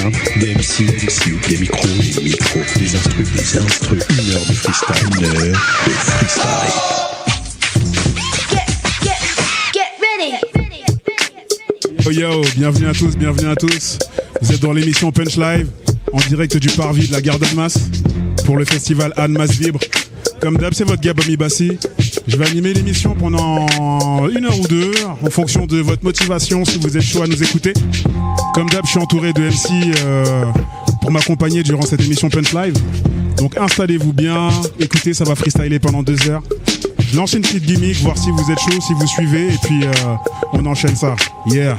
Des MC, des micros, des instrus, 1 heure de freestyle, Yo, bienvenue à tous. Vous êtes dans l'émission Punch Live, en direct du parvis de la Gare d'Annemasse, pour le festival Annemasse Vibre. Comme d'hab, c'est votre gars Bami Bassi. Je vais animer l'émission pendant 1 heure ou 2, en fonction de votre motivation, si vous êtes chaud à nous écouter. Comme d'hab, je suis entouré de MC pour m'accompagner durant cette émission Punch Live. Donc installez-vous bien, écoutez, ça va freestyler pendant 2 heures. Je lance une petite gimmick, voir si vous êtes chaud, si vous suivez, et puis on enchaîne ça. Yeah.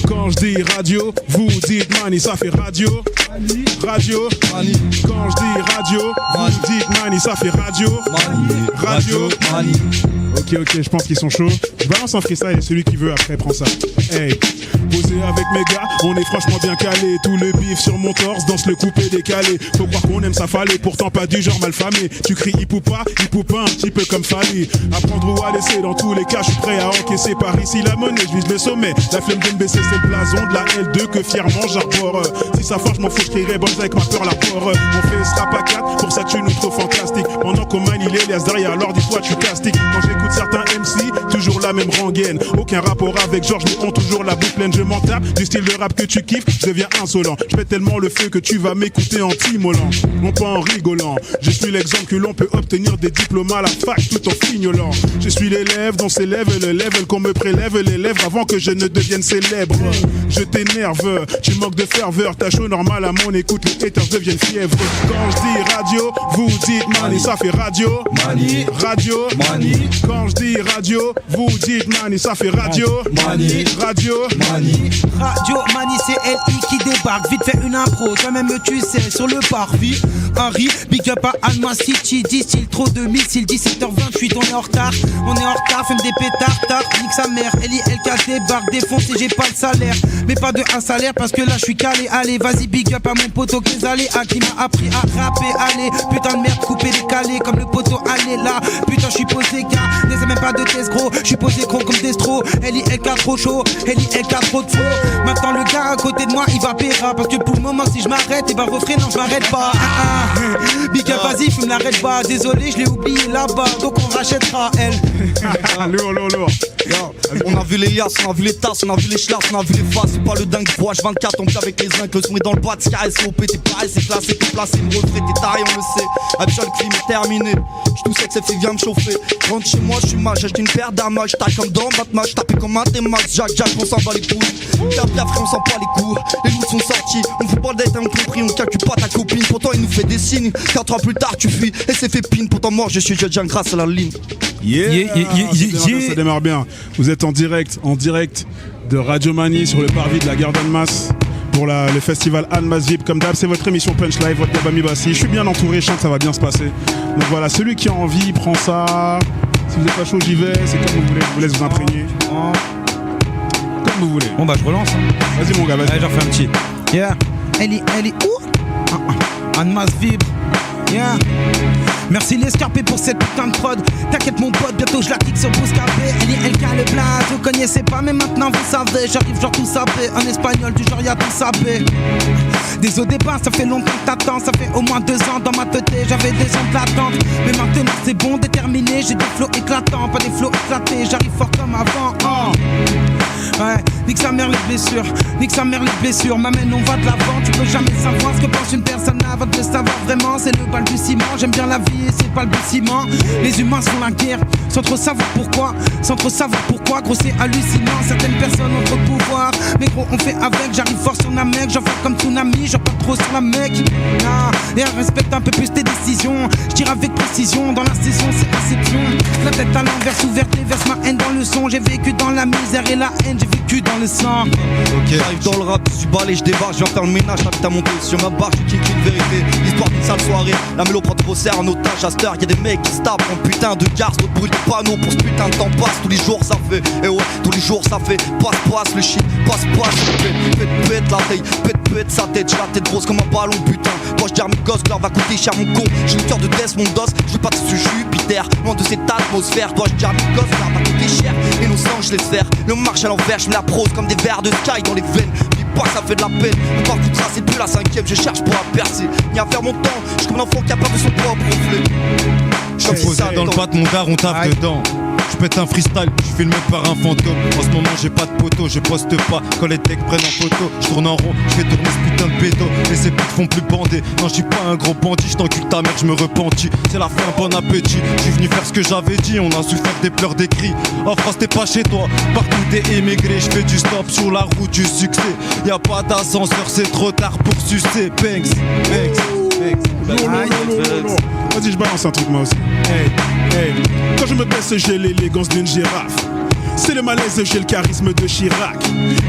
Quand je dis radio, vous dites mani, ça fait radio. Radio, mani. Quand je dis radio, vous dites mani, ça fait radio. Radio, mani. Ok, je pense qu'ils sont chauds. Je balance un freestyle et celui qui veut après prend ça. Hey, posé avec mes gars, on est franchement bien calé. Tout le bif sur mon torse, danse le coupé décalé. Faut croire qu'on aime ça fallait, pourtant pas du genre malfamé. Tu cries hip ou pas, un petit peu comme Fali. Apprendre ou à laisser, dans tous les cas, je suis prêt à encaisser par ici la monnaie, je vise le sommet. La flemme de me baisser, c'est le blason de la L2 que fièrement j'arbore. Si ça forge, m'en fous, je crierai bon avec ma peur, la peur. On fait ce rap à 4, pour ça tu nous trop fantastique. Pendant qu'on manie les liasses derrière, alors dis-toi, tu castique. Quand j'écoute certains MC, toujours la même rengaine. Aucun rapport avec Georges, mais ont toujours la boucle pleine. Je m'en tape du style de rap que tu kiffes, je deviens insolent. Je fais tellement le feu que tu vas m'écouter en t'immolant, non pas en rigolant. Je suis l'exemple que l'on peut obtenir des diplômes à la fac tout en fignolant. Je suis l'élève dont s'élève le level, qu'on me prélève les lèvres avant que je ne devienne célèbre. Je t'énerve, tu moques de ferveur, t'as chaud normal à mon écoute, les haters deviennent fièvres. Quand je dis radio, vous dites mani, ça fait radio. Mani, radio, mani. Quand je dis radio, vous dites mani, ça fait radio. Mani, radio, mani. Radio, mani, c'est LI qui débarque. Vite fait une impro, toi-même tu sais, sur le parvis. Harry, big up à Annemasse City, distille trop de missiles, 17h28, on est en retard, fume des pétards, tard, nique sa mère, Eli LK débarque, défonce et j'ai pas le salaire, mais pas de un salaire parce que là je suis calé, allez, vas-y big up à mon poteau Kézalé, à qui m'a appris à rapper, allez, putain de merde, coupé décalé, comme le poteau, allez là, putain je suis posé gars, n'essaie même pas de test gros, je suis posé gros comme Destro, Eli LK trop chaud, Eli LK trop de faux, maintenant le gars à côté de moi il va péra, parce que pour le moment si je m'arrête, et bah refrain non je m'arrête pas, big up vas-y fume la red bar, désolé je l'ai oublié là-bas, donc on rachètera elle. Lourd. On a vu les liasses, on a vu les tasses, on a vu les schlasses, on a vu les faces, c'est pas le dingue pour H24, on vit avec les zincs, le son est dans le boîte, COP, t'es pareil, c'est classé, t'es placé, me refrais, t'es taré, on le sait, habituel le crime est terminé, j'suis tout sec, c'est fait, viens me chauffer, rentre chez moi, j'suis mal, j'ai acheté une paire d'armes, j'taille comme dans Batman, j'tapais comme un T-Max, Jack, on s'en bat les couilles, tape bien frère, on s'en bat les coups, les loups sont sortis, on fout pas le date, on compris, on calcule pas ta copine, pourtant il nous fait des signes, 4 ans plus tard tu fuis, et c'est fait pine, pourtant moi je suis déjà grâce à la ligne. Ça démarre bien. Vous êtes en direct de Radio Mani sur le parvis de la Gare d'Annemasse pour le festival Annemasse Vibre. Comme d'hab, c'est votre émission Punch Live, votre Bami Bassi. Je suis bien entouré, je sens que ça va bien se passer. Donc voilà, celui qui a envie prend ça. Si vous êtes pas chaud, j'y vais. C'est comme vous voulez. Je vous laisse vous imprégner. Comme vous voulez. Bon bah je relance. Vas-y mon gars, vas-y. Allez, j'en fais un petit. Yeah. Elle est où? Annemasse Vibre. Yeah. Merci l'escarpé pour cette putain de prod. T'inquiète mon pote, bientôt je la kick sur Bouscapé. Elle est LK le plat, vous connaissez pas mais maintenant vous savez. J'arrive genre tout sapé, en espagnol du genre y'a tout sapé. Des au départ ça fait longtemps que t'attends. Ça fait au moins 2 ans dans ma tête, j'avais des ans d'attente. Mais maintenant c'est bon, déterminé. J'ai des flots éclatants, pas des flots éclatés. J'arrive fort comme avant. Ouais, nique sa mère les blessures, m'amène on va de l'avant, tu peux jamais savoir ce que pense une personne avant de le savoir vraiment, c'est le balbutiement, j'aime bien la vie et c'est pas le balbutiement, les humains font la guerre, sans trop savoir pourquoi, gros c'est hallucinant, certaines personnes ont trop de pouvoir, mais gros on fait avec, j'arrive fort sur la mec, j'envoie comme tsunami, j'en pas trop sur la mec, et elle respecte un peu plus tes décisions, je tire avec précision, dans la saison c'est exception, la tête à l'envers ouverte, verse ma haine dans le son, j'ai vécu dans la misère et la haine, j'ai vécu dans le sang. Ok, j'arrive dans le rap, je suis balai, je débarque, je viens faire le ménage, j'invite à monter sur ma barre, je kick une vérité, l'histoire d'une sale soirée, la mélo prend trop serre en otage, à cette heure, y'a des mecs qui se tapent en putain de garce, d'autres brûlent des panneaux pour ce putain de temps passe, tous les jours ça fait, et ouais, tous les jours ça fait, passe, le shit, passe, pète la taille, pète sa tête, j'ai la tête grosse comme un ballon, putain, moi je dis à mes gosses que l'heure va coûter cher mon con, j'ai le cœur de Death, mon dos, je veux pas de ce Jupiter, loin de cette atmosphère, toi je dis à mes gosses que l'heure va coûter cher, et nos sangs je laisse faire, le marche à l'envers, je me la prose comme des verres de sky dans les veines, pas que ça fait de la peine. Le parcours tracé depuis la 5ème, je cherche pour la percer. Ni à faire mon temps, je suis comme un enfant qui a peur de son propre reflet. Je suis posé dans le bas de mon dar, on tape dedans. Je pète un freestyle, je suis filmé par un fantôme. En ce moment j'ai pas de poteau, je poste pas quand les techs prennent en photo. Je tourne en rond, je fais tourner ce putain de bédo. Et ces putes font plus bander. Non, je suis pas un gros bandit, je t'encule ta mère, je me repentis. C'est la fin, bon appétit. Je suis venu faire ce que j'avais dit, on a souffert des pleurs, des cris. En France t'es pas chez toi, partout t'es émigré. Je fais du stop sur la route du succès. Y'a pas d'ascenseur, c'est trop tard pour sucer. Banks, Banks, Banks. Non. Vas-y, je balance un truc moi aussi. Hey. Quand je me baisse, j'ai l'élégance d'une girafe. C'est le malaise, j'ai le charisme de Chirac.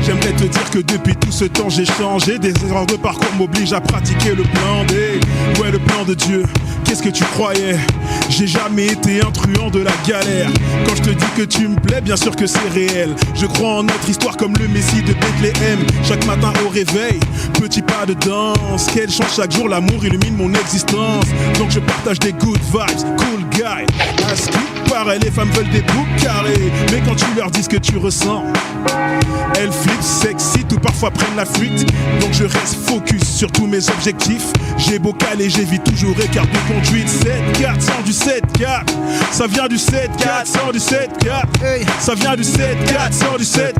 J'aimerais te dire que depuis tout ce temps j'ai changé. Des erreurs de parcours m'obligent à pratiquer le plan D. Ouais, le plan de Dieu, qu'est-ce que tu croyais? J'ai jamais été un truand de la galère. Quand je te dis que tu me plais, bien sûr que c'est réel. Je crois en notre histoire comme le Messie de Bethléem. Chaque matin au réveil, petit pas de danse. Quelle chance chaque jour, l'amour illumine mon existence. Donc je partage des good vibes, cool guy. À ce qui paraît, les femmes veulent des boucs carrés. Mais quand tu leur dis ce que tu ressens, elles flippent, s'excitent ou parfois prennent la fuite. Donc je reste focus sur tous mes objectifs. J'ai beau caler, j'évite toujours écart de conduite. 7-4, sans du 7-4. Ça vient du 7-4, sans du 7-4. Ça vient du 7-4, sans du 7-4.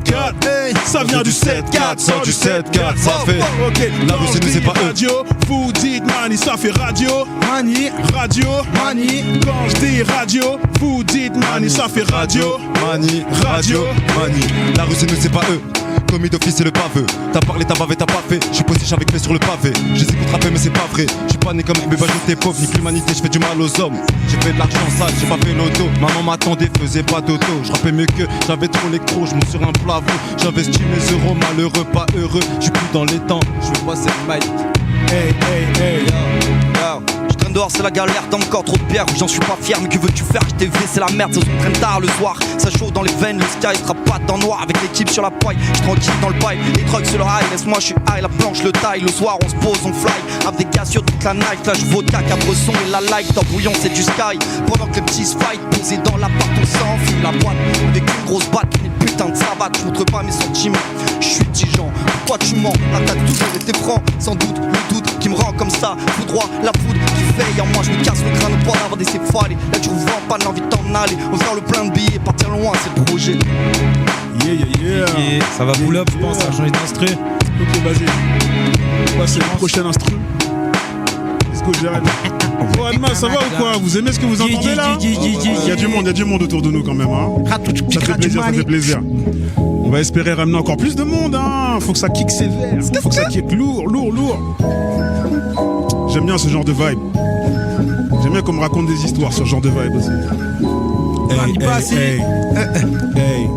Ça vient du 7-4, sans du 7-4. Ça fait, ok, la rue c'est nous, c'est pas eux. Radio, vous dites mani, ça fait radio. Mani, Radio, mani. quand je dis radio, vous dites mani, ça fait radio. Mani, radio, mani. La rue c'est nous, c'est pas eux. Commis d'office c'est le baveux. T'as parlé, t'as bavé, t'as pas fait. J'suis posé, j'avais clé sur le pavé. Je les écoute rapper mais c'est pas vrai. J'suis pas né comme bébé, j'étais pauvre. Nique l'humanité, j'fais du mal aux hommes. J'ai fait de l'argent sale, j'ai pas fait l'auto. Maman m'attendait, faisait pas d'auto. J'rappais mieux que j'avais trop l'électro. J'monte sur un plafond. J'investis mes euros, malheureux, pas heureux. J'suis plus dans les temps, j'veux pas cette maille. Hey. Je traîne dehors, c'est la galère, t'as encore trop de pierres. J'en suis pas fier, mais que veux-tu faire? JTV, c'est la merde, ça se traîne tard le soir. Ça chauffe dans les veines, le sky sera pas dans noir. Avec l'équipe sur la paille, j'suis tranquille dans le bail. Les trucks sur le high, laisse-moi, j'suis high, la planche, le taille. Le soir, on se pose, on fly. Avec des gars sur toute la night, là vodka, cabresson et la light. Dans bouillon, c'est du sky. Pendant que les petits se fight, posés dans l'appart, on s'enfume la boîte. Avec une grosse batte, une putain de savate. J'montre pas mes sentiments, j'suis tigeant. Pourquoi tu mens? Là t'as toujours été franc, sans doute le doute qui me rend comme ça. Tout droit, la foudre qui veille en moi, je me casse le crâne pour avoir des céphalées. Là tu revends pas l'envie de t'en aller. On va faire le plein de billets, partir loin, c'est le projet. Yeah. Ça va pull up, je pense, à changer d'instru. Ok, vas-y. C'est le prochain instru. Let's go, Jared. Oh, Alma, ça va ou quoi? Vous aimez ce que vous entendez là? Il y a du monde autour de nous quand même. Hein. Ça fait plaisir. On va espérer ramener encore plus de monde. Hein. Faut que ça kick sévère. Faut que ça kick lourd. J'aime bien ce genre de vibe. J'aime bien qu'on me raconte des histoires sur ce genre de vibe aussi. Hey.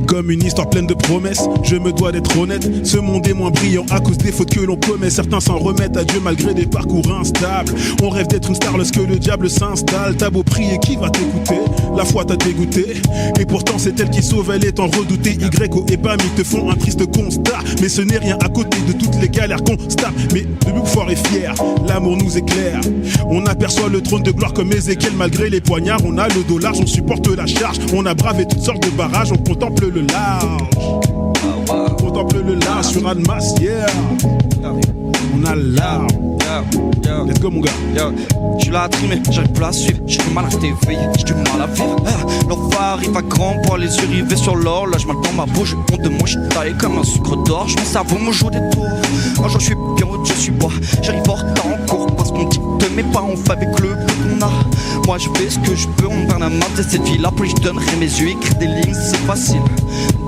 Comme une histoire pleine de promesses, je me dois d'être honnête. Ce monde est moins brillant à cause des fautes que l'on commet. Certains s'en remettent à Dieu malgré des parcours instables. On rêve d'être une star lorsque le diable s'installe. T'as beau prier, qui va t'écouter? La foi t'a dégoûté. Et pourtant c'est elle qui sauve, elle est en redouté. YO et BAM, ils te font un triste constat. Mais ce n'est rien à côté de toutes les galères qu'on se tape. Mais debout fort et fier, l'amour nous éclaire. On aperçoit le trône de gloire comme Ézéchiel. Malgré les poignards, on a le dos large, on supporte la charge. On a bravé toutes sortes de barrages, on contemple le large. On contemple le large sur Admas, yeah. On a l'arme. Let's go mon gars. Je suis là à trimer, j'arrive plus à suivre. J'ai du mal à rester éveillé, j'ai du mal à vivre. L'enfant arrive à grand pour les yeux rivés sur l'or. Là je dans ma bouche, honte de moi je suis taillé comme un sucre d'or. Mon cerveau me joue des tours. Un jour je suis bien, autre je suis pas. J'arrive en retard en cours parce qu'on dit que mes parents fait avec le peu qu'on a. Moi je fais ce que je peux, on me parle à marre de cette vie là. Puis je donnerai mes yeux, écrire des lignes c'est facile.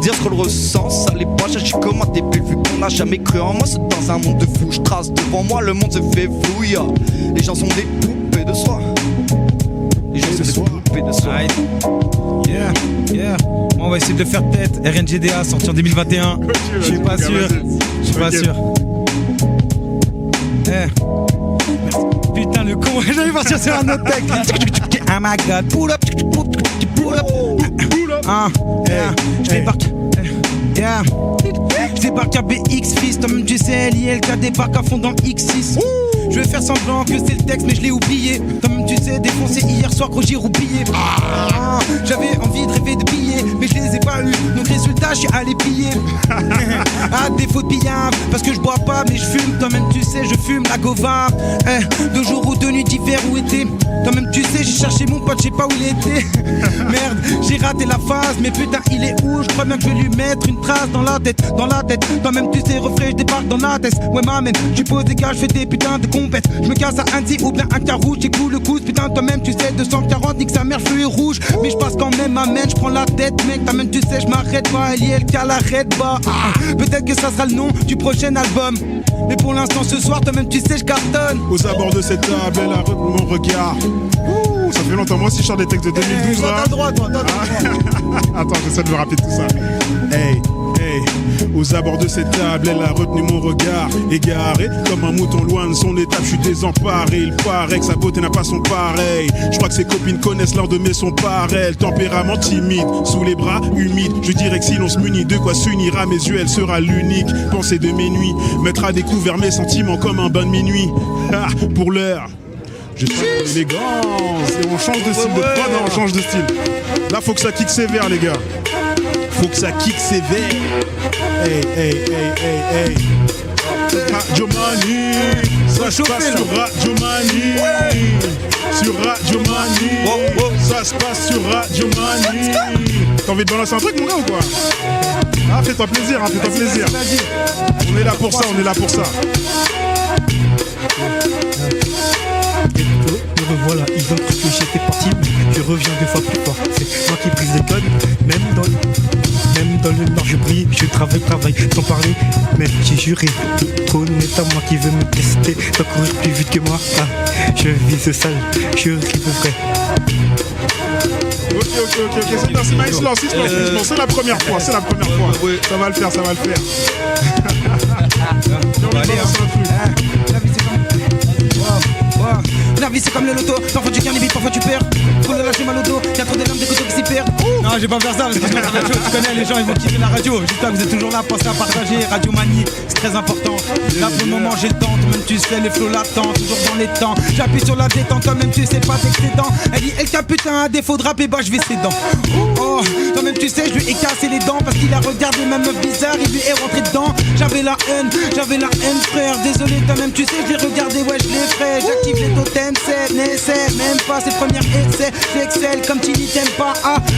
Dire ce qu'on le ressent, ça l'est pas, j'agis comme un début vu qu'on n'a jamais cru en moi. C'est dans un monde de fou, je trace devant moi, le monde se fait flou, yeah. Les gens sont des poupées de soi. Les gens sont des poupées de soi. Yeah. On va essayer de le faire tête. RNGDA sorti en 2021. Je suis pas sûr. Putain le con, j'allais partir sur un autre texte. Oh my god, pull up. Je débarque. Je débarque à BX Fist, comme du CLIL, qui débarque à fond dans X6. Je vais faire semblant que c'est le texte mais je l'ai oublié. Toi-même tu sais, défoncé hier soir quand j'ai roupillé. J'avais envie de rêver de billets mais je les ai pas eu. Donc résultat je suis allé piller. À défaut de billard, parce que je bois pas mais je fume. Toi-même tu sais, je fume la gova. De jour ou de nuit, d'hiver ou été. Toi-même tu sais, j'ai cherché mon pote, je sais pas où il était. Merde, j'ai raté la phase, mais putain il est où? Je crois bien que je vais lui mettre une trace dans la tête, dans la tête. Toi-même tu sais, refrais, je débarque dans la tête. Ouais m'amène, je pose des gars, je fais des putains de compètes. Je me casse à un dit ou bien un car rouge, j'ai cool le coup. Putain toi-même tu sais, 240, nique sa mère, feu est rouge. Mais je passe quand même, m'amène, je prends la tête, mec. Toi-même tu sais, je m'arrête pas, elle y est, le cas l'arrête pas. Peut-être que ça sera le nom du prochain album. Mais pour l'instant ce soir, toi-même tu sais, je cartonne. Aux abords de cette table, elle a mon regard. Ouh, ça fait longtemps, moi aussi je chante des textes de 2012 là. T'as le droit, toi, Attends, j'essaie de me rappeler tout ça. Hey, hey, aux abords de cette table, elle a retenu mon regard. Égaré, comme un mouton loin de son étape, je suis désemparé. Il paraît que sa beauté n'a pas son pareil. Je crois que ses copines connaissent l'un de mes sons pareils. Tempérament timide, sous les bras humides. Je dirais que si l'on se munit de quoi s'unir à mes yeux, elle sera l'unique. Pensée de mes nuits, mettre à découvert mes sentiments comme un bain de minuit. Pour l'heure, j'ai pas l'élégance. Et on change de style de prod, on change de style. Là, faut que ça kick sévère, les gars. Faut que ça kick sévère. Hey, hey, hey, hey, hey. Radio Mani, ça se passe sur Radio Mani. Sur Radio Mani, ça se passe sur Radio Mani. T'as envie de balancer un truc, mon gars, ou quoi? Ah, fais-toi plaisir, hein, fais-toi plaisir. On est là pour ça, on est là pour ça. Me revoilà, ils ont cru que j'étais parti, mais je reviens 2 fois plus fort. C'est moi qui brise les codes, même dans le nord je brille, je travaille sans parler, mais j'ai juré, trop honnête à moi qui veut me tester, doit courir plus vite que moi, je vise sale, je rive vrai. Ok, c'est Maïs Lance, c'est la première fois, Ça va le faire, La vie c'est comme le loto, parfois tu gagnes des billes, parfois tu perds. Faut le lâcher mal au dos, y'a trop de lames, des couteaux qui s'y perdent. Non, je vais pas faire ça parce que sinon ça va être chaud. Tu connais, les gens ils vont kiffer la radio. J'espère que vous êtes toujours là, pensez à partager. Radio Mani, c'est très important. Là pour le moment j'ai le temps, toi-même tu sais, les flots l'attendent, toujours dans les temps. J'appuie sur la détente, toi-même tu sais pas d'excédent. Elle dit, elle putain, à défaut de rapper, bah je vais ses dents. Oh, toi-même tu sais, je lui ai cassé les dents parce qu'il a regardé ma meuf bizarre, il lui est rentré dedans. J'avais la haine, frère. Désolé, toi-même tu sais, je l'ai regardé, ouais, je l'ai frais. J'active les totems, c'est nécessaire, même pas ses premiers essais. J'excelle comme tu n'y t'aimes pas.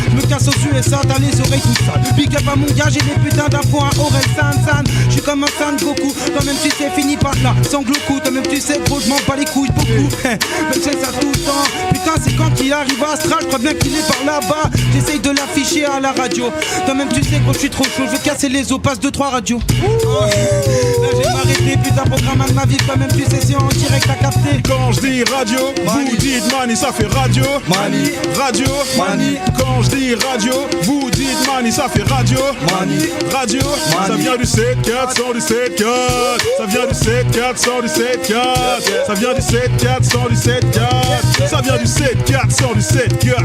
Je me casse aux USA, t'as les oreilles tout sales. Big up à mon gars, j'ai des putains d'infos à Aurel San. J'suis comme un San Goku, toi-même tu sais, fini par là, sans Gloku. Toi-même tu sais, gros, j'm'en bats les couilles beaucoup. Mais c'est ça tout le temps. Putain, c'est quand il arrive à Astral, j'crois bien qu'il est par là-bas. J'essaye de l'afficher à la radio. Toi-même tu sais, gros, j'suis trop chaud, je vais casser les os, passe 2-3 radios. Là j'ai m'arrêté, putain, programme de ma vie. Toi-même tu sais, c'est en direct à capter. Quand je dis radio, vous dites Mani, ça fait radio. Mani, radio, Mani. Quand je dis radio, vous dites Mani, ça fait radio. Mani, radio, Mani. Ça vient du 7-400 du 7-4. Ça vient du 7-400 du 7-4. Ça vient du 7-400 du 7-4. Ça vient du 7-400 du 7-4.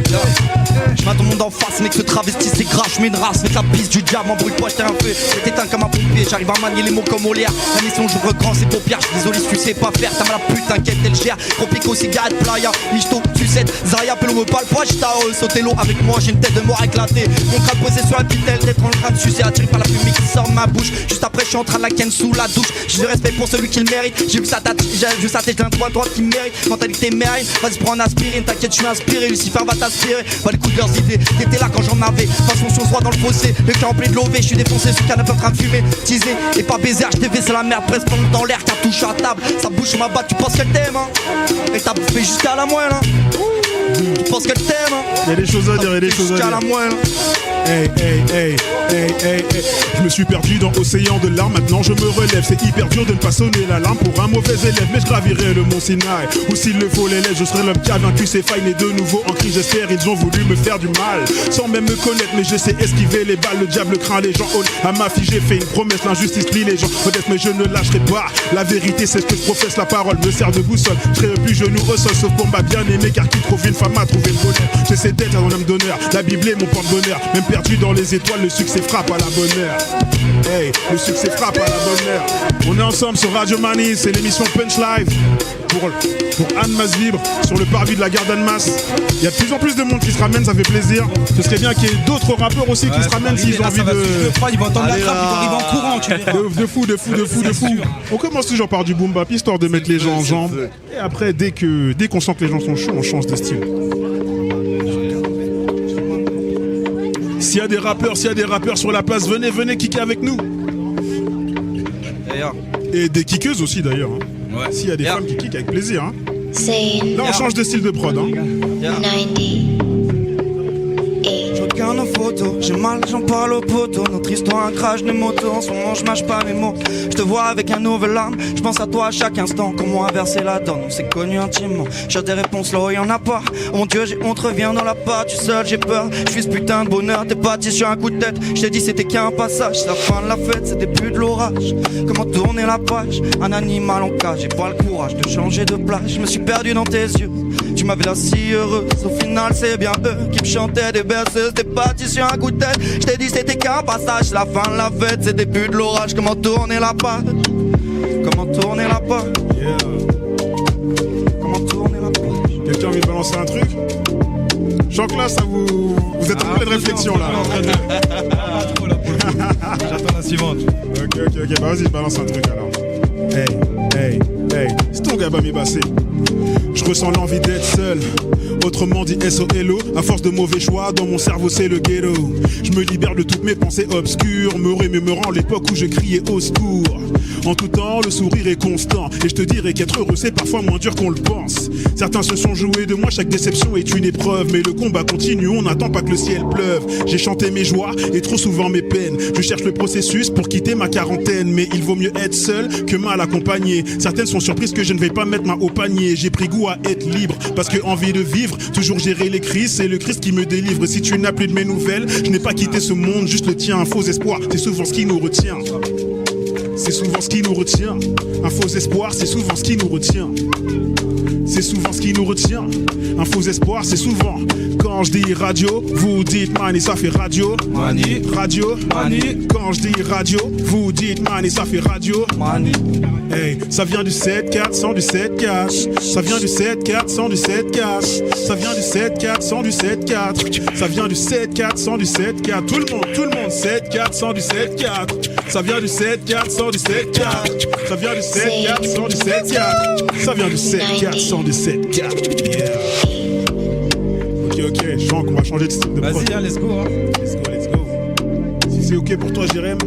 J'm'attends ton monde en face, mec, ce travesti c'est grave, j'mets une race, avec la piste du diable, embrouille-toi, j't'ai un feu, je t'éteins comme un pompier, j'arrive à manier les mots comme Molière. La mission j'ouvre grand, c'est paupières, j'suis désolé si tu sais pas faire, t'as mal à pute, t'inquiète, elle gère, compliqué cigarette, playa, michto, sucette, Zaya, pello me parle pas, j't'ai sauté l'eau avec moi, j'ai une tête de mort éclatée, mon crâne posé sur un pitel, d'être en train de sucer, attiré par la fumée qui sort de ma bouche, juste après j'suis en train de la ken sous la douche, j'ai du respect pour celui qui le mérite, j'ai vu sa tête, j'ai un droit qui mérite, mentalité mérite, vas-y prends un aspirine, t'inquiète, j'suis inspiré, Lucifer va t'aspirer, va les coups de leurs idées, t'étais là quand j'en avais, façon sur droit dans le fossé, le cœur rempli de l'OV, j'suis défoncé sur canapé en train de fumer, teaser, et pas baiser, HTV c'est la merde, presque dans l'air, t'as touché à table, ça bouge ma batte, tu penses qu'elle t'aime, hein, et t'as bouffé jusqu'à la moelle, hein. Tu penses qu'elle t'aime, hein. Y'a des choses à dire, y'a des choses à dire. Jusqu'à la moelle, hein. Hey. Je me suis perdu dans l'océan de larmes, maintenant je me relève. C'est hyper dur de ne pas sonner l'alarme pour un mauvais élève, mais je gravirai le mont Sinaï. Ou s'il le faut l'élève, je serai l'homme qui a vaincu ses failles. Né de nouveau en cri, j'espère, ils ont voulu me faire du mal sans même me connaître, mais je sais esquiver les balles. Le diable craint les gens, à ma fille j'ai fait une promesse, l'injustice plie les gens modestes, mais je ne lâcherai pas. La vérité c'est ce que je professe, la parole me sert de boussole. Je serai plus genou au sol, sauf pour ma bien-aimée, car qui trouve une femme a trouvé le bonheur. J'essaie d'être un homme d'honneur, la Bible est mon porte-bonheur. Même perdu dans les étoiles, le succès frappe à la bonne heure. Hey, le succès frappe à la bonne heure. On est ensemble sur Radio Mani, c'est l'émission Punch Live. pour Annemasse Vibre sur le parvis de la gare d'Annemasse. Il y a de plus en plus de monde qui se ramène, ça fait plaisir. Ce serait bien qu'il y ait d'autres rappeurs aussi qui se ramènent s'ils ont envie de... Ils vont entendre la trappe, ils vont arriver en courant. De fou. On commence toujours par du boom bap, histoire de mettre les gens en jambes. Et après, dès qu'on sent que les gens sont chauds, on change de style. S'il y a des rappeurs sur la place, venez kicker avec nous. Et des kickeuses aussi d'ailleurs. Hein. Ouais. S'il y a des femmes qui kickent, avec plaisir. Hein. Là, on change de style de prod. Hein. 90. Je regarde nos photos, j'ai mal, j'en parle au poteau. Notre histoire, un crash de moto. En ce moment, je mâche pas mes mots. Je te vois avec un nouvel âme. Je pense à toi à chaque instant. Comment inverser la donne, on s'est connus intimement. Cherche des réponses là où y'en a pas. Oh mon Dieu, j'ai honte, reviens dans la pâte. Je suis seul, j'ai peur. Je suis ce putain de bonheur. T'es parti sur un coup de tête. Je t'ai dit, c'était qu'un passage. C'est la fin de la fête, c'est le début de l'orage. Comment tourner la page? Un animal en cage. J'ai pas le courage de changer de place. Je me suis perdu dans tes yeux. Tu m'avais l'air si heureuse. Au final, c'est bien eux qui me chantaient des berceuses. T'es parti sur un coup de tête. Je t'ai dit c'était qu'un passage. La fin de la fête, c'est le début de l'orage. Comment tourner la page? Comment tourner la page? Yeah. Comment tourner la page? Quelqu'un a envie de balancer un truc? Je sens que là, ça vous êtes en pleine réflexion là. J'attends la suivante. Ok, bah vas-y, balance un truc alors. Hey, c'est ton gars Bami Bassé. Je ressens l'envie d'être seul. Autrement dit SOLO. À force de mauvais choix, dans mon cerveau c'est le ghetto. Je me libère de toutes mes pensées obscures, me remémorant l'époque où je criais au secours. En tout temps, le sourire est constant. Et je te dirais qu'être heureux c'est parfois moins dur qu'on le pense. Certains se sont joués de moi, chaque déception est une épreuve. Mais le combat continue, on n'attend pas que le ciel pleuve. J'ai chanté mes joies et trop souvent mes peines. Je cherche le processus pour quitter ma quarantaine. Mais il vaut mieux être seul que mal accompagné. Certaines sont surprises que je ne vais pas mettre main au panier. J'ai pris goût à être libre, parce que envie de vivre, toujours gérer les crises, c'est le Christ qui me délivre. Si tu n'as plus de mes nouvelles, je n'ai pas quitté ce monde, juste le tien. Un faux espoir, c'est souvent ce qui nous retient. C'est souvent ce qui nous retient. Un faux espoir, c'est souvent ce qui nous retient. C'est souvent ce qui nous retient. Un faux espoir, c'est souvent. Quand je dis radio, vous dites man et ça fait radio. Mani. Radio. Mani. Quand je dis radio, vous dites man et ça fait radio. Mani. Hey, ça vient du 7-400 du 7-4. Ça vient du 7-400 du 7-4. Ça vient du 7-400 du 7-4. Ça vient du 7-400 du 7-4. Tout le monde 7-400 du 7-4. Ça vient du 7-400 du 7-4. Ça vient du 7-400 du 7-4. Ça vient du 7-400 du 7-4. Yeah. Ok, je sens qu'on va changer de style de prod. Vas-y, hein, let's go. Hein. Let's go. Si c'est ok pour toi, Jérém.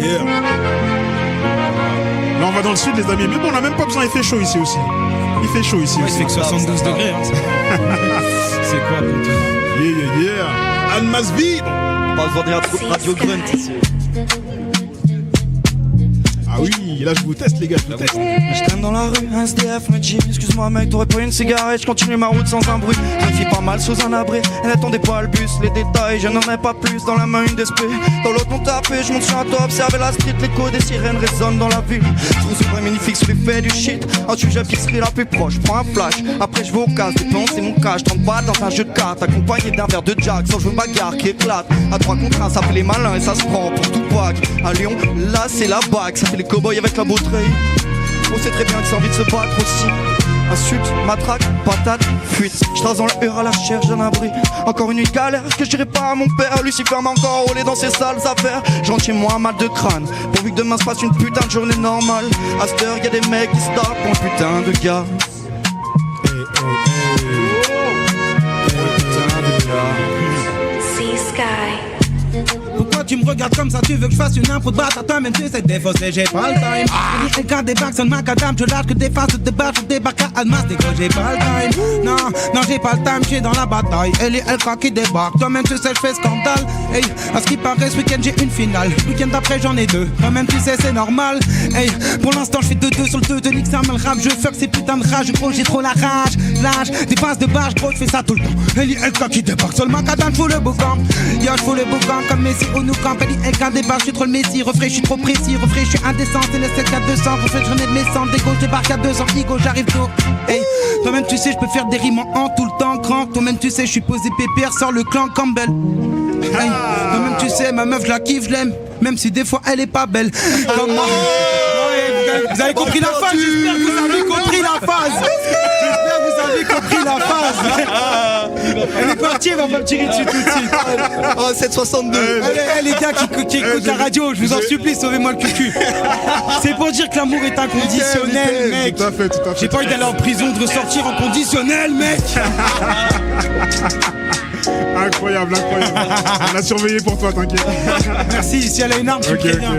Yeah. Là, on va dans le sud, les amis. Mais bon, on n'a même pas besoin, il fait chaud ici aussi. Il fait chaud ici Ouais, aussi. il fait que 72 degrés. Hein, c'est quoi le Yeah. Annemasse Vibre. Pas besoin de Radio Grunt ici. Ah oui, là je vous teste les gars, je vous teste. Je traîne dans la rue, un SDF me dit excuse-moi mec, t'aurais pas une cigarette, je continue ma route sans un bruit. Jeune fille pas mal sous un abri, elle n'attendait pas le bus. Les détails, je n'en ai pas plus, dans la main une d'esprit. Dans l'autre mon tapé, je monte sur un toit, observer la street. L'écho des sirènes résonne dans la ville. Je trouve ce vrai magnifique sous l'effet du shit. Ensuite j'épicerai la plus proche, prends un flash. Après je vais au casse, dépenser mon cash. 30 balles dans un jeu de cartes, accompagné d'un verre de Jack. Sans jouer bagarre qui éclate, à 3 contre 1 ça fait les malins et ça se prend pour tout pack. À Lyon, là c'est la bague, ça fait les cow-boys avec la bouteille. On sait très bien que c'est envie de se battre aussi. Insulte, matraque, patate, fuite. Je trace dans le hur à la recherche d'un abri. Encore une nuit de galère que je dirai pas à mon père. Lucifer m'a encore roulé dans ses sales affaires. Je rentre chez moi un mal de crâne, pourvu que demain se passe une putain de journée normale. À cette heure y'a des mecs qui se tapent pour un putain de gars. See Sky. Pourquoi tu me regardes comme ça? Tu veux que je fasse une impro de batte à toi? Même tu sais défausser, j'ai pas le time. Et quand débarque sur le macadam, je lâche que des faces de débat. Je débarque à Almas, des gros, j'ai pas le time. Non, j'ai pas le time, j'suis dans la bataille. Elle et LK qui débarque. Toi-même tu sais, je fais scandale. Hey, à ce qui paraît, ce week-end j'ai une finale. Le week-end d'après, j'en ai deux. Toi-même tu sais, c'est normal. Hey, pour l'instant, je fais 2-2 sur le 2 de Nix, ça me le rap. Je fuck ces putains de rage. Gros, j'ai trop la rage. Lâche, des passes de barge, gros, je fais ça tout le temps. Elle et LK qui débarque sur le macadam, j'fous le boucan. Yo, j'fous le boucan comme Messi ou nous camp. Elle et LK débarque, j'suis trop le Messi. Refrais, j'suis trop précis. Refrais, j'suis indécent. C'est le 7-4-200. Refrais, j'en ai de mes cendres. Dégo, j'débarque à 200. Igo, j'arrive tôt. Hey, toi-même tu sais, je peux faire des rimes en tout le temps. Crank, toi-même tu sais, je suis posé pépère. Sors le clan Campbell. Hey, toi-même tu sais, ma meuf je la kiffe, je l'aime. Même si des fois elle est pas belle. Comme moi. Vous avez compris la phase, j'espère que vous avez compris la phase. J'espère que vous avez compris la phase. Elle est partie, elle va pas me tirer dessus tout de suite. Oh, 762. Les gars qui écoutent la radio, je vous en supplie, sauvez-moi le cucu. C'est pour dire que l'amour est inconditionnel, mec. Tout à fait. J'ai pas envie d'aller en prison, de ressortir en conditionnel, mec. Incroyable. On a surveillé pour toi, t'inquiète. Merci, si elle a une arme, tu me préviens.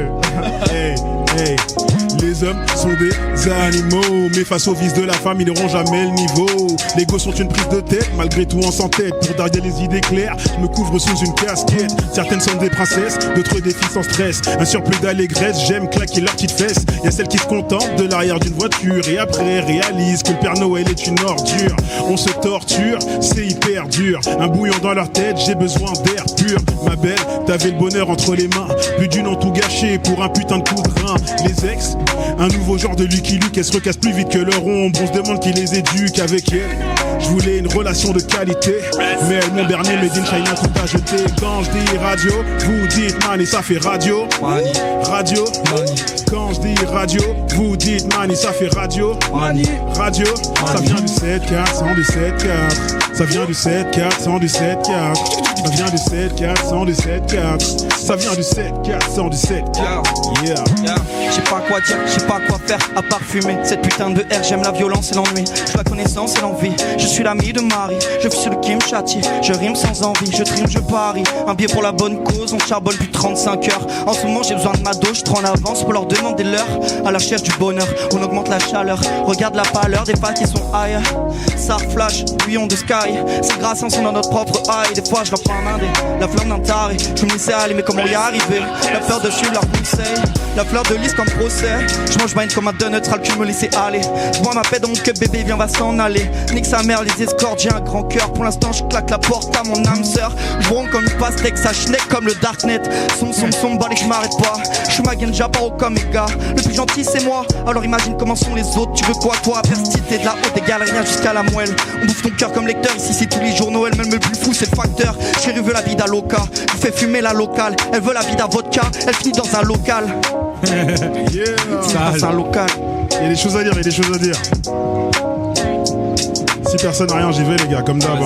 Hey. Les hommes sont des animaux, mais face aux vices de la femme, ils n'auront jamais le niveau. Les gosses sont une prise de tête, malgré tout on s'entête. Pour darder les idées claires, je me couvre sous une casquette. Certaines sont des princesses, d'autres des filles sans stress. Un surplus d'allégresse, j'aime claquer leurs petites fesses. Y'a celles qui se contentent de l'arrière d'une voiture et après réalisent que le Père Noël est une ordure. On se torture, c'est hyper dur. Un bouillon dans leur tête, j'ai besoin d'air pur. Ma belle, t'avais le bonheur entre les mains. Plus d'une ont tout gâché pour un putain de coup de rein. Les ex, un nouveau genre de Lucky Luke, elles se recassent plus vite que leur ombre. On se demande qui les éduque avec elle. Je voulais une relation de qualité, mais elles m'ont berné, made in China, tout à jeter. Quand je dis radio, vous dites man et ça fait radio. Radio. Quand je dis radio, vous dites man et ça fait radio. Radio. Ça vient du 7-4, du 7-4. Ça vient du 7-4, du 7-4. Ça vient du 7-4, du 7-4. Ça vient du 7-4, du 7-4. Yeah. Je sais pas quoi dire, je sais pas quoi faire à part fumer. Cette putain de R, j'aime la violence et l'ennui. Je la connaissance et l'envie. Je suis l'ami de Marie, je suis celui qui me châtie. Je rime sans envie, je trime, je parie. Un billet pour la bonne cause, on charbonne plus 35 heures. En ce moment j'ai besoin de ma dose, je trop en avance pour leur demander l'heure. À la recherche du bonheur, on augmente la chaleur. Regarde la pâleur des femmes qui sont high. Ça flash, bouillon de sky. C'est grâce en son dans notre propre eye. Des fois je reprends un indé, la flamme d'un taré. Je me laissais aller mais comment y arriver? La peur de suivre leurs conseils, la fleur de lys comme procès. Je mange ma haine comme un donut, sera le cul me laisser aller. Je bois ma paix dans mon cup, bébé viens va s'en aller. Nique sa mère les escortes, j'ai un grand cœur. Pour l'instant je claque la porte à mon âme sœur. Je bronque comme une pastèque, ça schneck comme le darknet. Son balai je m'arrête pas. Je suis ma genja paro comme mes gars. Le plus gentil c'est moi, alors imagine comment sont les autres. Tu veux quoi toi, persité de la haute des galériens jusqu'à la moelle. On bouffe ton cœur comme lecteur, ici c'est tous les jours Noël. Même le plus fou c'est le facteur. Chérie veut la vie d'Aloca, je fais fumer la locale. Elle veut la vie d'Avodka, elle finit dans un local. Yeah. Dans un local. Il y a des choses à dire, Si personne n'a rien, j'y vais les gars, comme d'hab.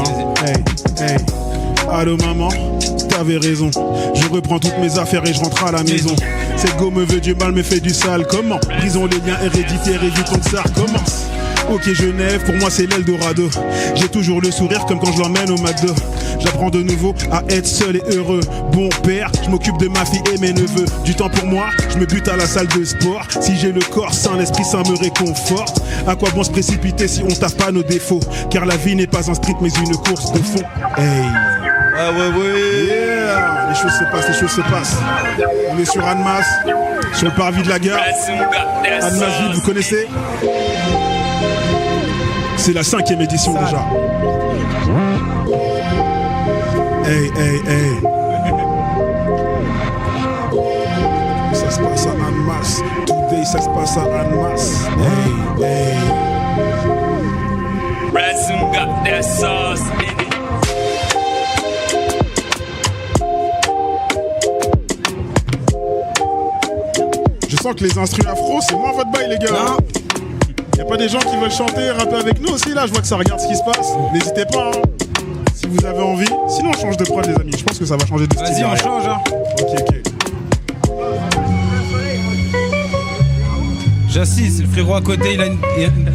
Hey. Allô maman, t'avais raison. Je reprends toutes mes affaires et je rentre à la maison. Cette go me veut du mal, me fait du sale. Comment? Brisons les liens héréditaires, évitons que ça recommence. Ok Genève, pour moi c'est l'Eldorado. J'ai toujours le sourire comme quand je l'emmène au McDo. J'apprends de nouveau à être seul et heureux. Bon père, je m'occupe de ma fille et mes neveux. Du temps pour moi, je me bute à la salle de sport. Si j'ai le corps sain, l'esprit sain me réconforte. À quoi bon se précipiter si on tape pas nos défauts? Car la vie n'est pas un sprint mais une course de fond. Hey. Ouais. Yeah. Les choses se passent. On est sur Annemasse, sur le parvis de la gare. Annemasse Ville, vous connaissez? C'est la 5e édition déjà. Hey. Ça se passe à Annemasse. Today, ça se passe à Annemasse. Hey. Ransom got that sauce in it. Je sens que les instrus afro, c'est moins votre bail, les gars. Hein. Y'a pas des gens qui veulent chanter, rapper avec nous aussi là? Je vois que ça regarde ce qui se passe. N'hésitez pas, hein. Si vous avez envie. Sinon on change de prod les amis. Je pense que ça va changer de style. Vas-y, on change, hein. Ok. J'assiste, le frérot à côté,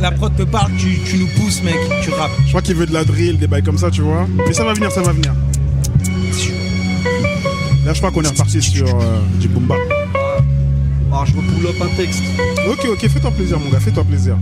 la prod te parle, tu nous pousses mec, tu rappes. Je crois qu'il veut de la drill, des bails comme ça, tu vois. Mais ça va venir. Là je crois qu'on est reparti sur du boom bap. Ah, je pull up un texte. Ok, fais-toi plaisir mon gars, fais-toi plaisir.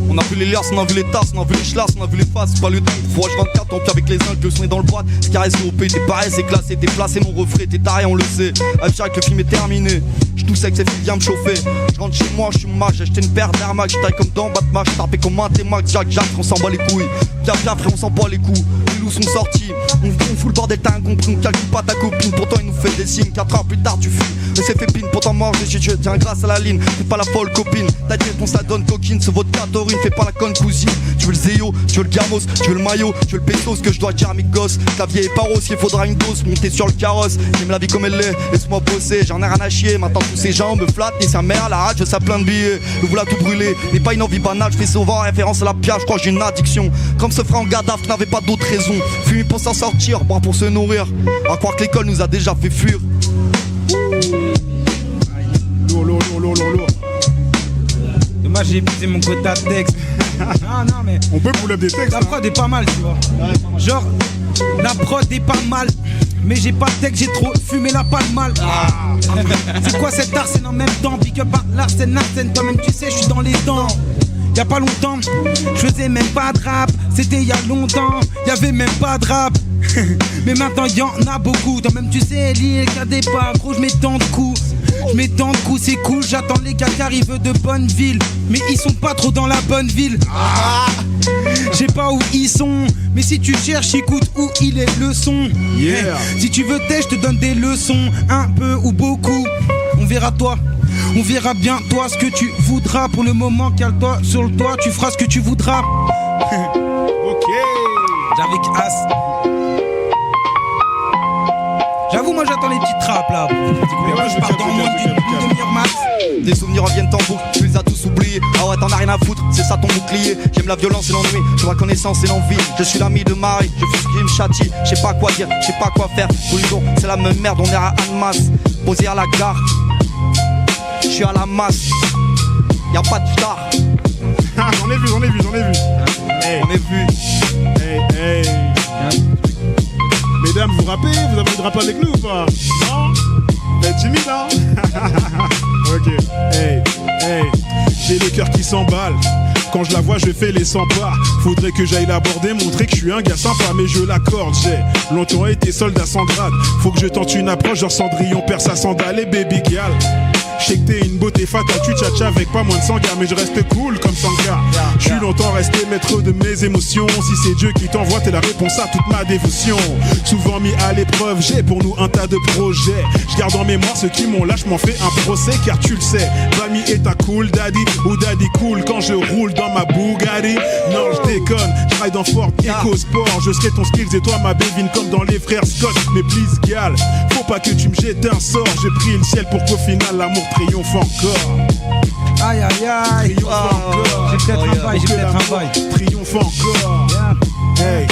On a vu les liasses, on a vu les tasses, on a vu les chlasses, on a vu les faces. C'est pas le dingue, froid, 24 tant pis avec les uns, que le son est dans le boîte. Ce qui reste OP, t'es pareil, c'est classé, t'es placé, mon refrain, t'es taré, on le sait. Avec que le film est terminé. J'tousse avec cette fille vient me chauffer. J'rentre chez moi, j'suis mag, j'ai acheté une paire d'Air Max. J'taille comme dans Batman, j'tapé comme un T-Max, Jack, on s'en bat les couilles. frère, on s'en bat les coups. Les loups sont sortis, on fout le bordel, t'as incompris. On calcule pas ta copine, pourtant il nous fait des signes. 4 heures plus tard, tu fuis, mais c'est fait pine. Pourtant mort, je tiens grâce à la ligne. Fais pas la folle copine, ta réponse ça donne coquine. Ce votre Catorine, fais pas la conne cousine. Tu veux le Zéo, tu veux le Gamos, tu veux le maillot, tu veux le peso. Ce que je dois dire à mes gosses, la vieille est pas rose, il faudra une dose. Monter sur le carrosse, j'aime la vie comme elle est. Laisse-moi bosser, j'en ai rien à chier. Maintenant tous ces gens me flattent, et sa mère, la rage, ça plein de billets. Le voilà tout brûlé, n'est pas une envie banale. Je fais souvent référence à la pierre, je crois que j'ai une addiction. Comme ce frère en Gaddafi n'avait pas d'autre raison. Fumer pour s'en sortir, boire pour se nourrir. À croire que l'école nous a déjà fait fuir. Lourd. Dommage, j'ai épuisé mon quota de texte. Non, mais. On peut pull up des textes. La prod est pas mal, tu vois. Genre, la prod est pas mal. Mais j'ai pas de texte, j'ai trop fumé la pas de mal. C'est quoi cet art, c'est en même temps. Big up à l'Arsène, toi-même tu sais, je suis dans les dents. Y'a pas longtemps, je faisais même pas de rap. C'était il y a longtemps, y'avait même pas de rap. Mais maintenant y'en a beaucoup. Toi-même tu sais, l'île y a des pas. Gros, je mets tant de coups. Je mets tant de coups, c'est cool. J'attends les gars qui arrivent de bonne ville. Mais ils sont pas trop dans la bonne ville. Je sais pas où ils sont. Mais si tu cherches, écoute où il est le son. Yeah. Si tu veux t'aider, je te donne des leçons. Un peu ou beaucoup. On verra toi. On verra bien toi ce que tu voudras. Pour le moment, cale-toi sur le toit. Tu feras ce que tu voudras. Ok. Avec As. J'avoue, moi j'attends les petites trappes là. Je pars dans le monde d'une demi-heure max. Des souvenirs reviennent en boucle, tu les as tous oubliés. Ah ouais, t'en as rien à foutre, c'est ça ton bouclier. J'aime la violence et l'ennui, je la connaissance et l'envie. Je suis l'ami de Marie, je fais ce qui me châtie. Je sais pas quoi dire, je sais pas quoi faire. Tous les jours, c'est la même merde, on est à Annemasse. Posé à la gare, je suis à la masse. Y'a pas de star. J'en ai vu. Hey. On est vu. Hey. Mesdames, vous rappez? Vous avez envie de rapper avec nous ou pas? Non? Vous êtes timide, hein? Ok. Hey. J'ai le cœur qui s'emballe. Quand je la vois, je fais les 100 pas. Faudrait que j'aille l'aborder, montrer que je suis un gars sympa, mais je l'accorde. J'ai longtemps été soldat sans grade. Faut que je tente une approche, genre Cendrillon perd sa sandale et baby gal. Je sais que t'es une beauté fatale, tu tchatcha avec pas moins de 100 gars, mais je reste cool comme Sanga. Je suis longtemps resté maître de mes émotions. Si c'est Dieu qui t'envoie, t'es la réponse à toute ma dévotion. Souvent mis à l'épreuve, j'ai pour nous un tas de projets. Je garde en mémoire ceux qui m'ont lâchement fait un procès, car tu le sais, Bami est un cool daddy ou daddy cool quand je roule dans ma Bugatti. Non, je déconne, je ride en Ford EcoSport. Je serai ton skills et toi ma bévine comme dans les frères Scott. Mais please gal, faut pas que tu me jettes un sort. J'ai pris le ciel pour qu'au final l'amour triomphe encore. Aïe. Triomphe encore. J'ai peut-être un bail. Triomphe encore. Hey,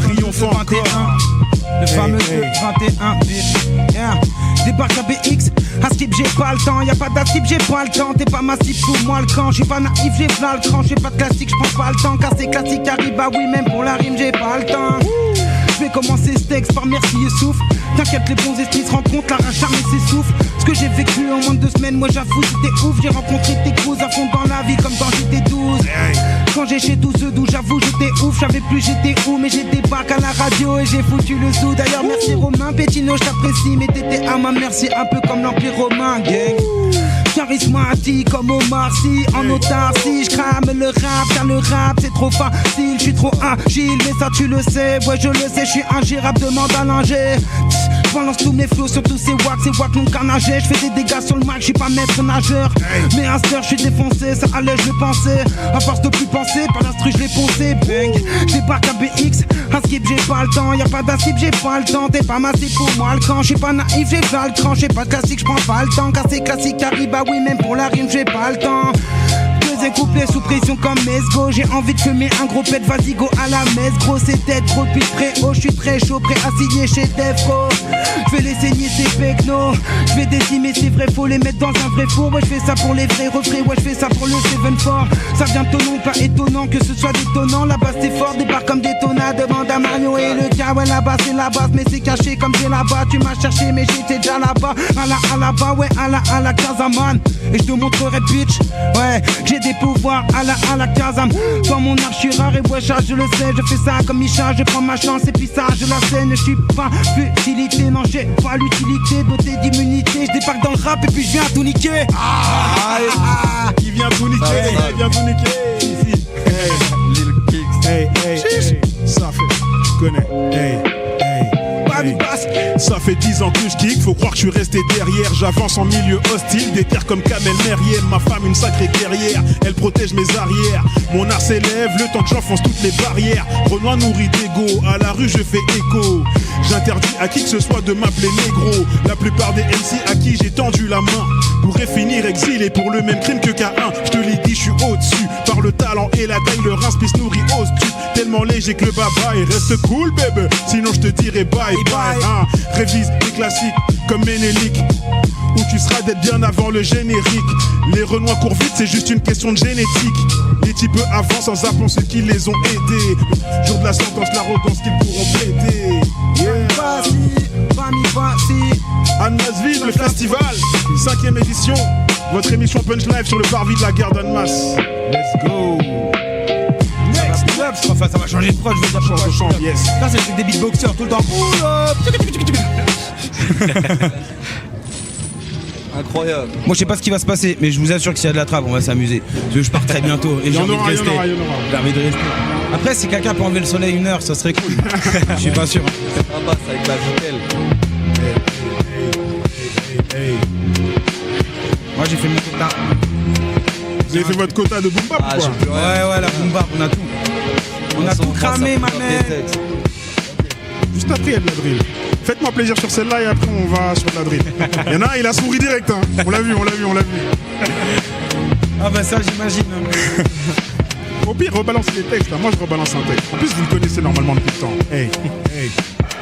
triomphe encore. Le fameux 21 yeah. Débarque à BX, à skip j'ai pas le temps. Y'a pas d'skip j'ai pas le temps. T'es pas massif sous moi le camp. J'suis pas naïf j'ai plein le cran. J'fais pas de classique j'prends pas le temps. Car c'est classique arrive bah oui même pour la rime j'ai pas le temps. Je vais commencer ce texte par merci et souffle. T'inquiète les bons esprits se rencontrent. La rage charme et s'essouffle. Ce que j'ai vécu en moins de 2 semaines. Moi j'avoue c'était ouf. J'ai rencontré tes causes à fond dans la vie comme quand j'étais 12. Quand j'ai chez tous ceux d'où j'avoue j'étais ouf. J'avais plus j'étais où mais j'ai débarqué à la radio et j'ai foutu le zoo. D'ailleurs merci Romain Pétino je t'apprécie. Mais t'étais à ma merci un peu comme l'Empire Romain gang. Charismatique comme Omar Sy en autarcie, je crame le rap car le rap c'est trop facile, je suis trop agile mais ça tu le sais, ouais je le sais, je suis ingérable, demande à Linger. Je balance tous mes flows sur tous ces wack non carnagés, je fais des dégâts sur le mic, je suis pas maître nageur. Mais à cette heure je suis défoncé, ça allait je le pensais, à force de plus penser, par l'instru je l'ai poncé, bang. J'débarque à BX, à skip j'ai pas le temps, y'a pas d'askip j'ai pas le temps, t'es pas massif pour moi le camp, je suis pas naïf j'ai pas le cran, j'ai pas de classique, je prends pas le temps, car c'est classique arrive bah oui même pour la rime j'ai pas le temps. Deuxième couplet sous pression comme Mesgo. J'ai envie de fumer un gros pet, vas-y go à la messe. Gros c'est tête trop depuis très haut. Je suis très chaud, prêt à signer chez Defro. Je vais les saigner ces pecnos. Je vais décimer ces vrais, faut les mettre dans un vrai four. Ouais je fais ça pour les vrais refrains, ouais je fais ça pour le 7-4. Ça vient de ton nom, pas étonnant que ce soit détonnant. La-bas c'est fort, débarque comme des tonnes. Demande à Mario et le cas, ouais là-bas c'est la base. Mais c'est caché comme j'ai là-bas. Tu m'as cherché mais j'étais déjà là-bas. À la-bas, ouais à la Casaman. Et je te montrerai bitch, ouais j'ai des pouvoirs à la Kazam. Dans mon art je suis rare et ouais ça je le sais. Je fais ça comme Micha, je prends ma chance et puis ça je la scène. Je suis pas futilité, non j'ai pas l'utilité. Doté d'immunité, je débarque dans le rap et puis je viens tout niquer. Il vient tout niquer, il vient tout niquer ici. Hey, Lil Kicks. hey. connais. Hey. Ça fait 10 ans que je kick, faut croire que je suis resté derrière. J'avance en milieu hostile, des terres comme Kamel Meriem. Ma femme une sacrée guerrière, elle protège mes arrières. Mon art s'élève, le temps que j'enfonce toutes les barrières. Renoir nourri d'ego, à la rue je fais écho. J'interdis à qui que ce soit de m'appeler négro. La plupart des MC à qui j'ai tendu la main pourraient finir exilés pour le même crime que K1. Je te l'ai dit, je suis au-dessus. Par le talent et la taille, le rince pisse nourri au stu. Tellement léger que le baba et reste cool bébé. Sinon je te dirai bye bye hein. Révise les classiques comme Ménélique, où tu seras d'être bien avant le générique. Les Renois courent vite, c'est juste une question de génétique. Les types avancent en zappant ceux qui les ont aidés. Jour de la sentence, l'arrogance qu'ils pourront plaider. Anne Masville, le festival, 5ème édition. Votre émission Punch Live sur le parvis de la gare d'Annemasse. Let's go. Enfin, ça va changer de prod, je veux dire, change, yes. Là, c'est le truc des beatboxers tout le temps. Incroyable. Moi, je sais pas ce qui va se passer, mais je vous assure que s'il y a de la trappe, on va s'amuser. Parce que je pars très bientôt et j'ai envie de rester. J'ai envie de rester. Après, si quelqu'un peut enlever le soleil 1 heure, ça serait cool. Je suis pas sûr. Ah bah, c'est avec la vitelle. Moi, j'ai fait mon quota. Vous avez fait votre quota de boom bap ou quoi? Ouais, la boom bap, on a tout. On a tout cramé, ma mère. Juste après, il y a de la drill. Faites-moi plaisir sur celle-là et après, on va sur de la drill. Il y en a un, il a souri direct. Hein. On l'a vu. Ah bah ça, j'imagine. Au pire, rebalancez les textes. Moi, je rebalance un texte. En plus, vous le connaissez normalement depuis le temps. Hey.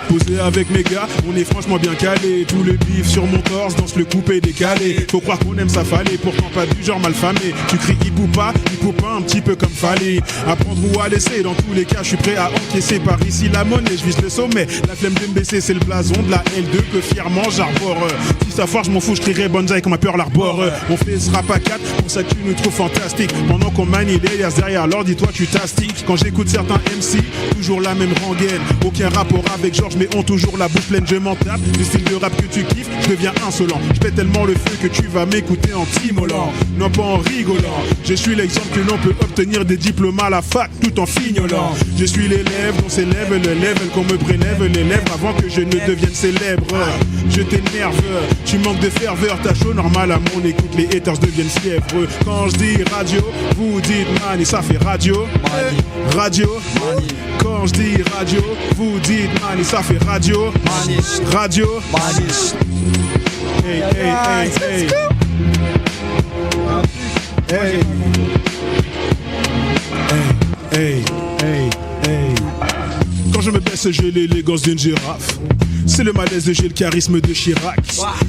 Posé avec mes gars, on est franchement bien calé. Tout le bif sur mon torse, danse le coupé décalé. Faut croire qu'on aime ça fallait, pourtant pas du genre malfamé. Tu cries hip ou pas, un petit peu comme fallait. Apprendre ou à laisser, dans tous les cas, je suis prêt à encaisser. Par ici la monnaie, je vise le sommet. La flemme de me baisser, c'est le blason de la L2 que fièrement j'arbore. Si ça foire, je m'en fous, je crierai bonsaï comme ma peur l'arbore. On fait ce rap à 4, pour ça que tu nous trouves fantastique. Pendant qu'on manie les liasses derrière, alors dis-toi tu t'astiques. Quand j'écoute certains MC, toujours la même rengaine. Aucun rapport avec Georges, mais ont toujours la bouche pleine, je m'en tape. Le style de rap que tu kiffes, je deviens insolent. Je pète tellement le feu que tu vas m'écouter en t'immolant. Non pas en rigolant. Je suis l'exemple que l'on peut obtenir des diplômes à la fac tout en fignolant. Je suis l'élève dont s'élève le level, qu'on me prélève les lèvres avant que je ne devienne célèbre. Je t'énerve, tu manques de ferveur, t'as chaud normal à mon écoute, les haters deviennent fiévreux. Quand je dis radio, vous dites man et ça fait radio. Radio. Quand je dis radio, vous dites man et ça fait radio. Radio. Hey. Quand je me baisse, j'ai l'élégance d'une girafe. C'est le malaise, j'ai le charisme de Chirac.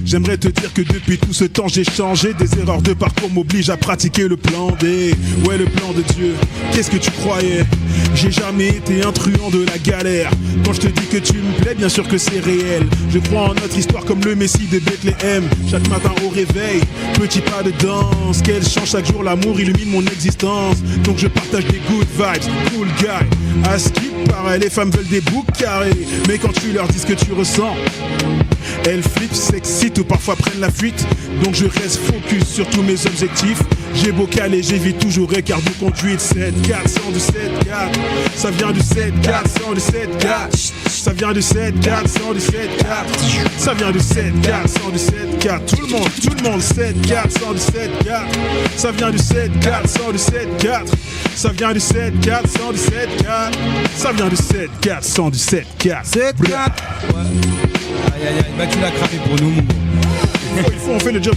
J'aimerais te dire que depuis tout ce temps j'ai changé. Des erreurs de parcours m'obligent à pratiquer le plan D. Ouais, le plan de Dieu, qu'est-ce que tu croyais? J'ai jamais été un truand de la galère. Quand je te dis que tu me plais, bien sûr que c'est réel. Je crois en notre histoire comme le Messie de Bethléem. Chaque matin au réveil, petit pas de danse. Quel chant, chaque jour l'amour illumine mon existence. Donc je partage des good vibes, cool guy. À ce qui paraît, les femmes veulent des boucs carrés. Mais quand tu leur dis ce que tu ressens, elles flippent, s'excitent ou parfois prennent la fuite. Donc je reste focus sur tous mes objectifs. J'ai beau caler, j'évite toujours écart de conduite. 7-4, 100 du 7-4. Ça vient du 7-4, 100 du 7-4. Ça vient du 7-4, 100 du 7-4. Ça vient du 7-4, 100 du 7-4. Tout le monde 7-4, 100 du 7-4. Ça vient du 7-4, 100 du 7-4. Ça vient du 7-4, 100 du 7-4. Ça vient du 7-4, 100 du 7-4. 7-4. Aïe, bah tu l'as cramé pour nous, mon gars. Il faut, on fait le job.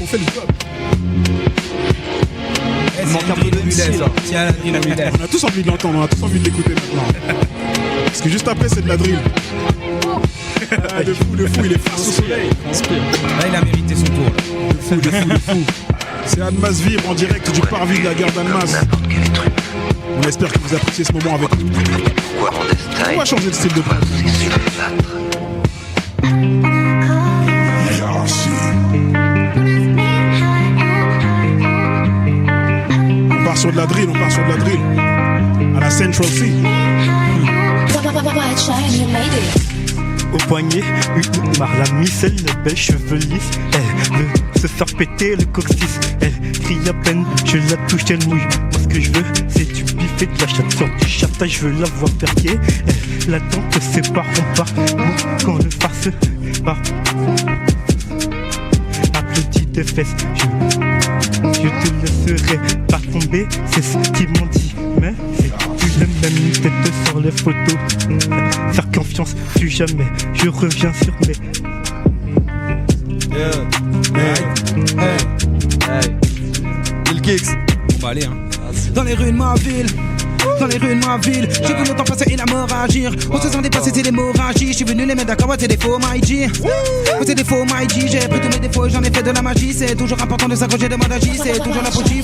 Il manque un peu de vitesse. Tiens, on a tous envie de l'entendre, on a tous envie de l'écouter maintenant. Parce que juste après, c'est de la drill. De fou, il est face au soleil. Là, il a mérité son tour. De fou. C'est Annemasse Vibre en direct du parvis de la gare d'Annemasse. On espère que vous appréciez ce moment avec nous. On va changer de style de prod. On part sur de la drill. À la Central C. Au poignet, une marre, la micelle, les belles cheveux lisses. Elle veut se faire péter le coccyx. Elle crie à peine, je la touche, elle mouille. Moi ce que je veux, c'est du bif fait de la chatte sur du chata, je veux la voir faire pied. Elle attend que ses parents partent pour qu'on le fasse pas. Applaudis tes fesses, je te laisserai pas tomber, c'est ce qu'ils m'ont dit. Mais c'est plus la même tête sur les photos. Faire confiance, plus jamais, je reviens sur mes. Lil Kix. On va aller, hein. Dans les rues de ma ville. Dans les rues de ma ville, j'ai vu le temps passer et la mort agir. On se sent dépassé, c'est l'hémorragie. Je suis venu les mettre d'accord, ouais, c'est des faux my G. Ouais, c'est des faux my G. J'ai pris tous mes défauts, j'en ai fait de la magie. C'est toujours important de s'accrocher de mode agir. C'est toujours la pochie.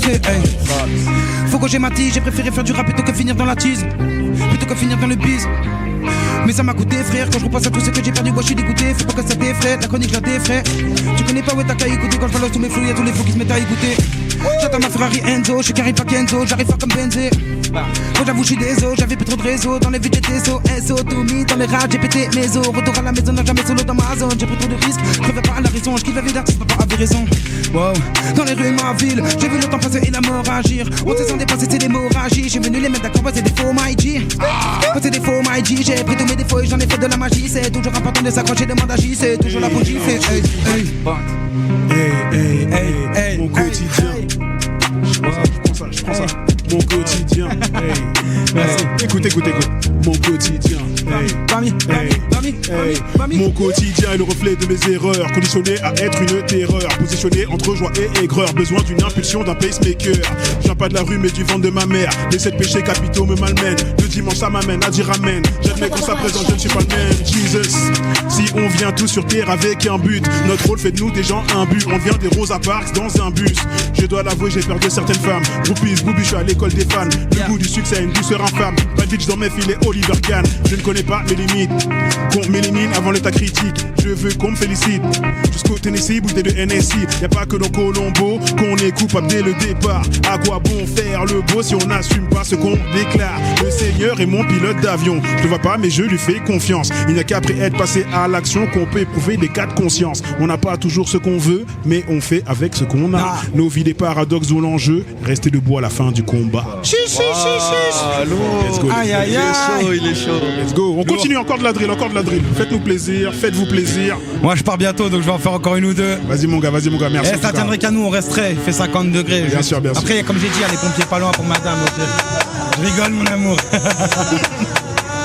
Faut que j'ai ma tige, j'ai préféré faire du rap plutôt que finir dans la tease. Plutôt que finir dans le bise. Mais ça m'a coûté frère, quand je repense à tout ce que j'ai perdu, moi je suis dégoûté. Faut pas que ça t'effraie, la chronique je la défraie. Tu connais pas où t'as qu'à écouter, quand je balance tous mes flous, y'a tous les fous qui se mettent à écouter. J'attends ma Ferrari Enzo, je suis carré pas Kenzo, j'arrive pas comme Benzé. Moi j'avoue je suis désolé, j'avais plus trop de réseau. Dans les vies j'étais SO, tout mis dans les rats, j'ai pété mes os. Retour à la maison, n'a jamais solo dans ma zone. J'ai pris trop de risques, je préfère pas à la raison. Je kiffe la vie d'artiste, papa avait raison. Wow. Dans les rues de ma ville, j'ai vu le temps passer et la mort agir. On se sent dépassé, c'est l'hémorragie. J'ai venu les mettre d'accord, ouais, c'est des faux my G. Ouais, c'est des faux my G, j'ai pris tous mes défauts et j'en ai fait de la magie. C'est toujours important de s'accrocher, de mode agir. C'est toujours la bougie, fait hey, mon quotidien. Je prends ça. Mon quotidien. Écoute. Mon quotidien. Mon quotidien est le reflet de mes erreurs. Conditionné à être une terreur. Positionné entre joie et aigreur. Besoin d'une impulsion, d'un pacemaker. Je viens pas de la rue mais du ventre de ma mère. Les 7 péchés capitaux me malmènent. Le dimanche ça m'amène à dire amen. J'admets qu'en sa présence je ne suis pas le même. Jesus. Si on vient tous sur terre avec un but, notre rôle fait de nous des gens imbus. On vient des Rosa Parks dans un bus. Je dois l'avouer, j'ai peur de certaines femmes. Groupies, boubi, je suis à l'école des fans. Le goût du succès a une douceur infâme. Bad bitch dans mes filets, Oliver Kahn. Je ne connais pas mes limites. Qu'on m'élimine avant l'état critique. Je veux qu'on me félicite. Jusqu'au Tennessee, bouteille de NSI. Y'a pas que dans Colombo qu'on est coupable dès le départ. À quoi bon faire le beau si on n'assume pas ce qu'on déclare? Le Seigneur est mon pilote d'avion. Je le vois pas mais je lui fais confiance. Il n'y a qu'après être passé à l'action qu'on peut éprouver des cas de conscience. On n'a pas toujours ce qu'on veut, mais on fait avec ce qu'on a. Nos vies des paradoxes ont l'enjeu. Rester debout à la fin du combat. Chiche. Let's go. Aïe. Il est chaud. Let's go. On continue, encore de la drill. Faites-nous plaisir, faites-vous plaisir. Moi je pars bientôt donc je vais en faire encore une ou deux. Vas-y mon gars, merci. Ça tiendrait qu'à nous, on resterait, il fait 50 degrés. Bien sûr. Après comme j'ai dit, il y a les pompiers pas loin pour madame. Je rigole mon amour.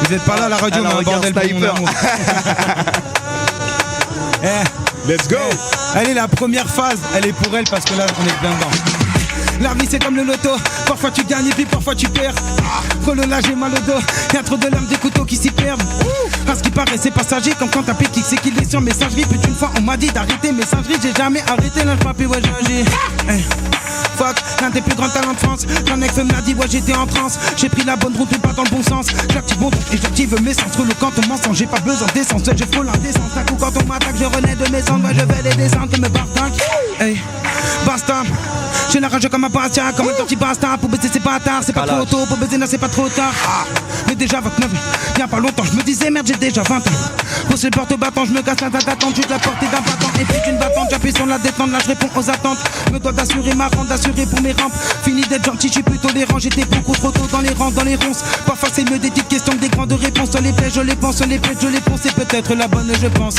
Vous êtes pas là à la radio, mais un bordel pour mon amour. Let's go. Allez, la première phase, elle est pour elle parce que là on est plein dedans. La vie c'est comme le loto, parfois tu gagnes et puis parfois tu perds. Frôle là j'ai mal au dos, y'a trop de lames des couteaux qui s'y perdent. À ce qui paraît c'est passager, comme quand t'as pété c'est qu'il est sur messagerie. Plus d'une fois on m'a dit d'arrêter messagerie, j'ai jamais arrêté là j'papi ouais j'agis. Fuck, l'un des plus grands talents de France. J'en ai fait m'a dit ouais j'étais en transe. J'ai pris la bonne route mais pas dans le bon sens. J'active mon truc et j'active mes sens. Trop le quand on mensonge, j'ai pas besoin d'essence. Je frôle l'indécence, d'un coup quand on m'attaque je renais de mes cendres. Ouais je vais les descendre comme me bardac. Hey, basta. J'ai la rage comme un bastia, comme un torti basta. Pour baiser c'est pas tard, c'est pas trop tôt. Pour baiser non c'est pas trop tard. Mais déjà 29, y'a pas longtemps je me disais merde j'ai déjà 20 ans. Pousse les portes battant, je me casse la date d'attente. Juste la portée d'un battant et puis d'une battante. J'appuie sur la détente, là je réponds aux attentes. Me dois d'assurer ma rente, d'assurer pour mes rampes. Fini d'être gentil, je suis plus tolérant. J'étais beaucoup trop tôt dans les rangs, dans les ronces. Parfois c'est mieux des petites questions que des grandes réponses. Sur les plaies je les pense, sur les plaies je les pense. C'est peut-être la bonne je pense.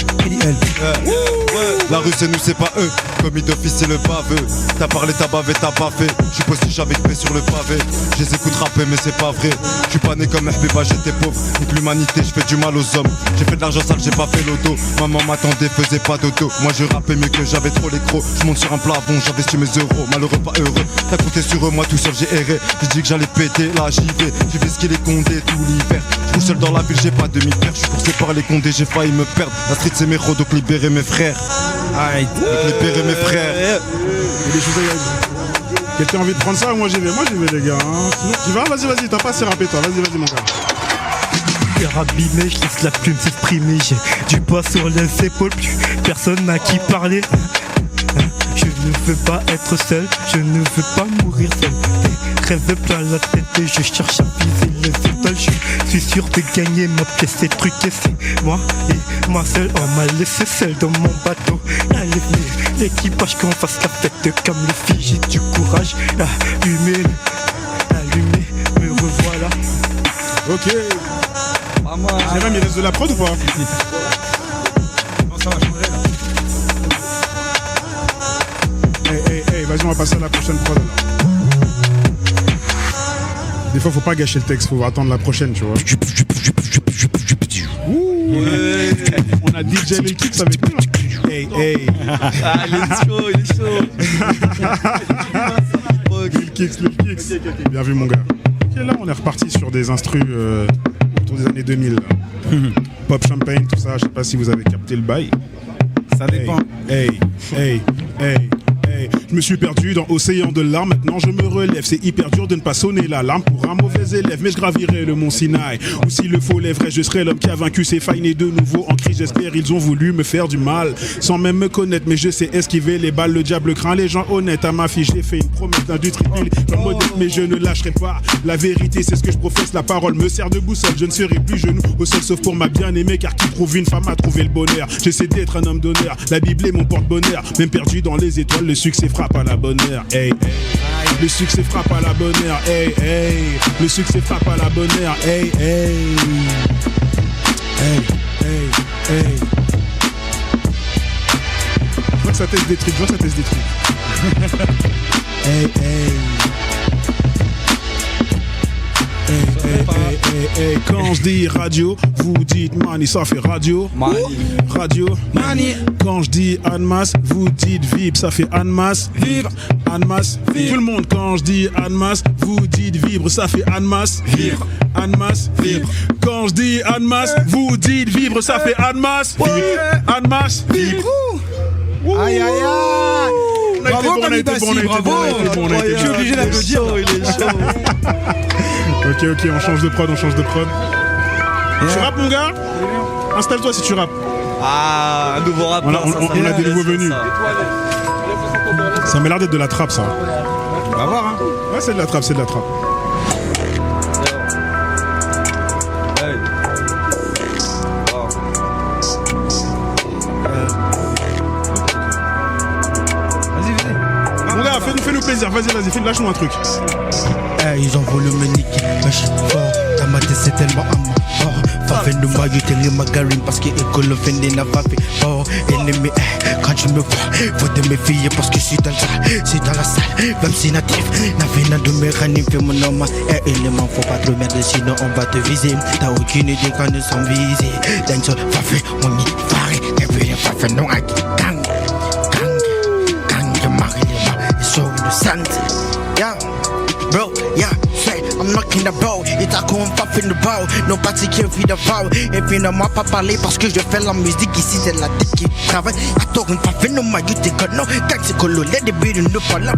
La rue c'est nous c'est pas eux. Commis d'office c'est le baveux. T'as parlé, t'as bavé, t'as pas fait. J'suis postiche avec paix sur le pavé. Je les écoute rapper mais c'est pas vrai. J'suis pas né comme Mbeba, j'étais pauvre. Nique l'humanité, j'fais du mal aux hommes. J'ai fait de l'argent sale, j'ai pas fait l'auto. Maman m'attendait, faisait pas d'auto. Moi je rappais mieux que j'avais trop les crocs. J'monte sur un plafond, j'investis mes euros. Malheureux pas heureux, t'as compté sur eux, moi tout seul j'ai erré. J'ai dit que j'allais péter, là j'y vais. J'ai fait ce qu'il est condé tout l'hiver. J'roule seul dans la ville, j'ai pas demi-père. J'suis coursé par les condés, j'ai failli me perdre. La street c'est mes héros, donc libérer mes frères. Libérer mes frères. Il y a des choses à dire. Quelqu'un a envie de prendre ça ou moi j'y vais les gars. Sinon, tu vas, vas-y, t'as pas assez rappé toi, vas-y mon gars. Cœur abîmé, je laisse la plume s'exprimer. J'ai du poids sur les épaules, plus personne à qui parler. Je ne veux pas être seul, je ne veux pas mourir seul. Des rêves plein la tête et je cherche à viser les étoiles. Je suis sûr de gagner ma pièce, c'est truqué, c'est moi et moi seul. On m'a laissé seul dans mon bateau. Allez venez, l'équipage qu'on fasse la fête comme les filles. J'ai du courage, allumez, me revoir. Ok. Pas mal. Jérém, il reste de la prod ou pas? Non, ça va changer là. Hey, vas-y, on va passer à la prochaine prod alors. Des fois, faut pas gâcher le texte, faut attendre la prochaine, tu vois. Ouh, ouais. On a DJ Lekix avec nous. Hey. Ah, il est chaud. Lil Kix. Bien vu, mon gars. Ok, là, on est reparti sur des instrus autour des années 2000. Là. Pop Champagne, tout ça, je sais pas si vous avez capté le bail. Ça dépend. Hey. Je me suis perdu dans l'océan de larmes, maintenant je me relève. C'est hyper dur de ne pas sonner l'alarme pour un mauvais élève. Mais je gravirai le mont Sinaï, ou s'il le faut lèverai. Je serai l'homme qui a vaincu ses failles, né de nouveau en crise. J'espère ils ont voulu me faire du mal, sans même me connaître. Mais je sais esquiver les balles, le diable craint les gens honnêtes. À ma fille j'ai fait une promesse d'industrie, modèle, mais je ne lâcherai pas. La vérité c'est ce que je professe, la parole me sert de boussole. Je ne serai plus genou au sol sauf pour ma bien-aimée, car qui trouve une femme a trouvé le bonheur. J'essaie d'être un homme d'honneur, la Bible est mon porte-bonheur. Même perdu dans les étoiles, le succès frappe à la bonne heure. Hey. Le succès frappe à la bonne heure. Hey. Le succès frappe à la bonne heure. Hey. Je vois que ça teste des trucs, Hey. Quand je dis radio, vous dites mani, ça fait radio. Radio. Mani. Quand je dis Anmas, vous dites vibre, ça fait Anmas. Vibre. Anmas. Tout le monde, quand je dis Anmas, vous dites vibre, ça fait Anmas. Vibre. Anmas. Vibre. Quand je dis Anmas, vous dites vibre, ça fait Anmas. Anmas. Vibre. Aïe. Bravo, on a été bon. Je suis obligé d'applaudir. Il est chaud. Ok, on change de prod. Tu rappes, mon gars? Installe-toi si tu rappes. Ah, un nouveau rappeur. On a des nouveaux venus. Ça m'a l'air d'être de la trappe, ça. On va voir, hein. Ouais, c'est de la trappe. Hey. Vas-y. Mon gars, fais-nous plaisir. Vas-y, lâche-nous un truc. Ils ont voulu me niquer, mais je suis fort. Ta maté c'est tellement à ma mort. Fafé de moi, je t'ai ma garine parce que école offendée n'a pas fait fort. Ennemi, quand tu me vois, faut te méfier parce que je suis dans la salle. C'est dans la salle, même si natif. N'a fait n'a de mes ranim, fais mon homme. Élément, faut pas te mettre, sinon on va te viser. T'as aucune idée quand nous sommes visés. D'un seul fafé, on y faré. Et puis fafé, non, avec gang, de Marie-Léma. Et sur le sang, yeah. Bro, yeah, say, I'm knocking the ball. It's a con pop in the ball. Nobody can feed the ball. Et puis ne moi pas parler parce que je fais la musique ici, c'est la tête qui travaille. Attends, on pas fait no ma you take no. Quand c'est colo, let the beat no fall up,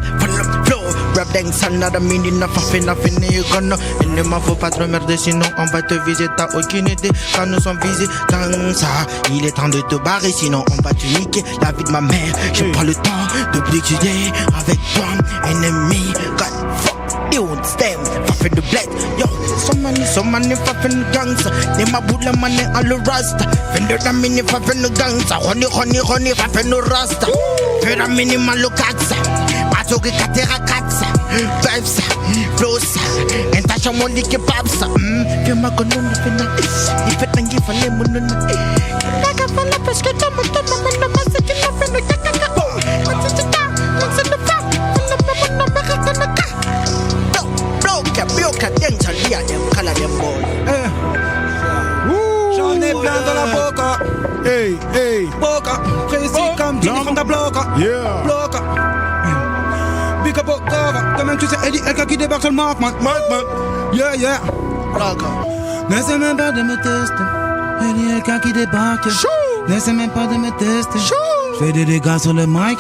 flow. Rap dance, another meaning, nothing, you gonna. Et ne m'en faut pas te remercier, sinon on va te viser. T'as aucune idée quand nous sommes visés. Comme ça, il est temps de te barrer, sinon on va te niquer. La vie de ma mère, j'ai pas le temps de plexuder avec toi, ennemi. God fuck. You stem, fucking the black. Yo, so many fucking gangs. They my bulla money all the rasta. Fender the mini fucking gangs. Honey, fucking the rasta. Fera mini malukatsa. Matoke katera katsa. Vibes, flows. Entasha moli ke papsa. Fema konono fena. Ifetangi fale mununa. Naga fala peske tomo mano masaki na fena kakaka. Matsita, matsita fa. Fala mano makaka. J'en ai plein dans la boca. Hey. Boca, précis comme Jimmy from the bloca. Yeah. Bloca. Big up cover. Quand même tu sais, Eddie Elka qui débarque sur le marque, man. Yeah. Bloca. N'essaie même pas de me tester. Eddie Elka qui débarque. N'essaie même pas de me tester. J'fais des dégâts sur le mic.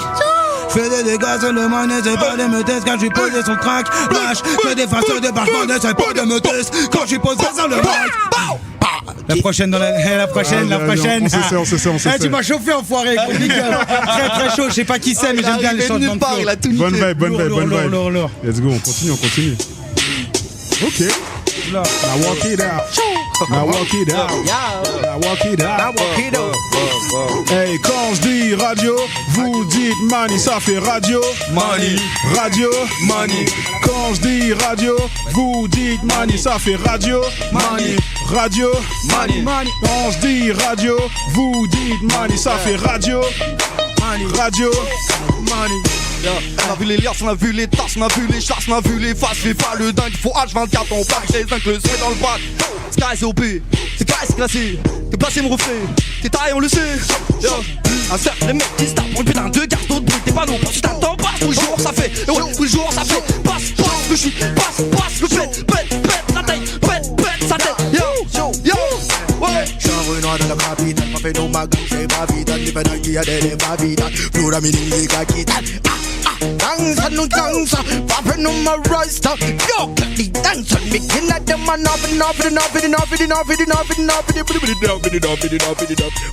Fais des dégâts sur le man, n'essaie pas de me tester quand je suis posé sur le track. Lâche, fais des façons de bâchement, n'essaie pas de me tester quand je suis posé sur le mic. La prochaine dans la prochaine. On se sait. Tu m'as chauffé, enfoiré. Très chaud, je sais pas qui c'est, mais j'aime bien les changements de flow. Il a tout niqué. Bonne vibe. Lourd. Let's go, on continue. Ok. là. Now walk it out. Now walk it out. Now walk it out. Now walk it out. Hey, quand je dis radio, vous dites money, ça fait radio. Money. Radio. Money. Quand je dis radio, vous dites money, ça fait radio. Money. Radio. Money. Money. Quand je dis radio, vous dites money, ça fait radio. Radio. Money. On a vu les liasses, on a vu les tasses, on a vu les chasses, on a vu les faces. Fais pas le dingue, faut H24, on passe les zincs, le souhait dans le bac. Sky c'est OP, c'est Sky c'est classé. T'es placé mon reflet, t'es taillé on le sait. Un cercle les mecs qui se tapent, on le putain de garde d'autres bruits. T'es pas non, si t'attends pas, tout le jour ça fait. Et ouais, tout le jour ça fait. Passe, le chute, passe, le pète, la taille, pète, sa tête. Yo, ouais. J'envoie dans la capitale, pas fait nos magasins, c'est ma vie, t'as des pédales qui a des ma vie, plus la mini, les gars qui Dansa, no dansa, poppin' on my roster. Yo, cut the dance on me, kill at them and off.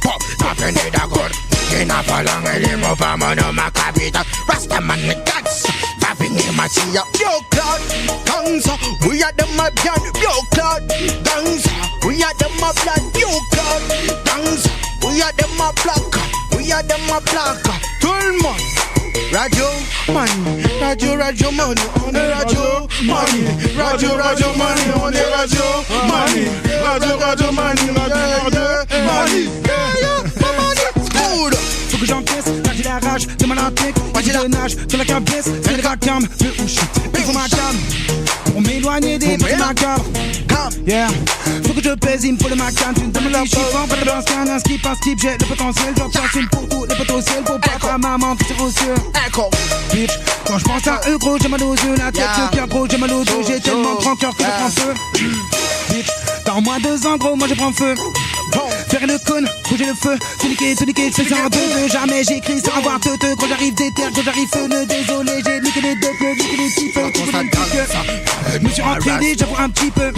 Pop, poppin' it a good. Ain't a for long, I live up, I'm on my capital. Rasta man, the dance, poppin' in my tea. Yo, Claude, dansa, we are them my blood. Yo, Claude, dansa, we are them my blood. Yo, Claude, dansa, we are them my block. We are them my block. Tout le monde. Radio money, radio money, on est radio money, radio money, on est radio money, radio money, money. Faut que j'encaisse, là j'ai la rage, de ma lantique, j'ai le nage, sur la cabaisse, c'est le racam, le houche, il faut ma cam, pour m'éloigner des petits macabres. Yeah, faut que je pèse, il me faut le macan, tu ne donnes pas le chiffon, pas de danse, un skip, j'ai le potentiel, j'en passe une pour tout, le potentiel pour papa, maman, tout c'est aux cieux. Bitch, quand je pense à eux, gros, j'ai mal aux yeux, la tête, le cœur, gros, j'ai mal aux dos, j'ai tellement de rancœur que je prends feu. Bitch, dans moins 2 ans, gros, moi je prends feu. Faire le con, rouger le feu, tout niquer, je fais un deux, jamais j'écris sans avoir deux, quand j'arrive déter, quand j'arrive feu, désolé, j'ai niqué les deux, niqué les petits feux, tout le pique. Je me suis entraîné, j'avoue un petit peu.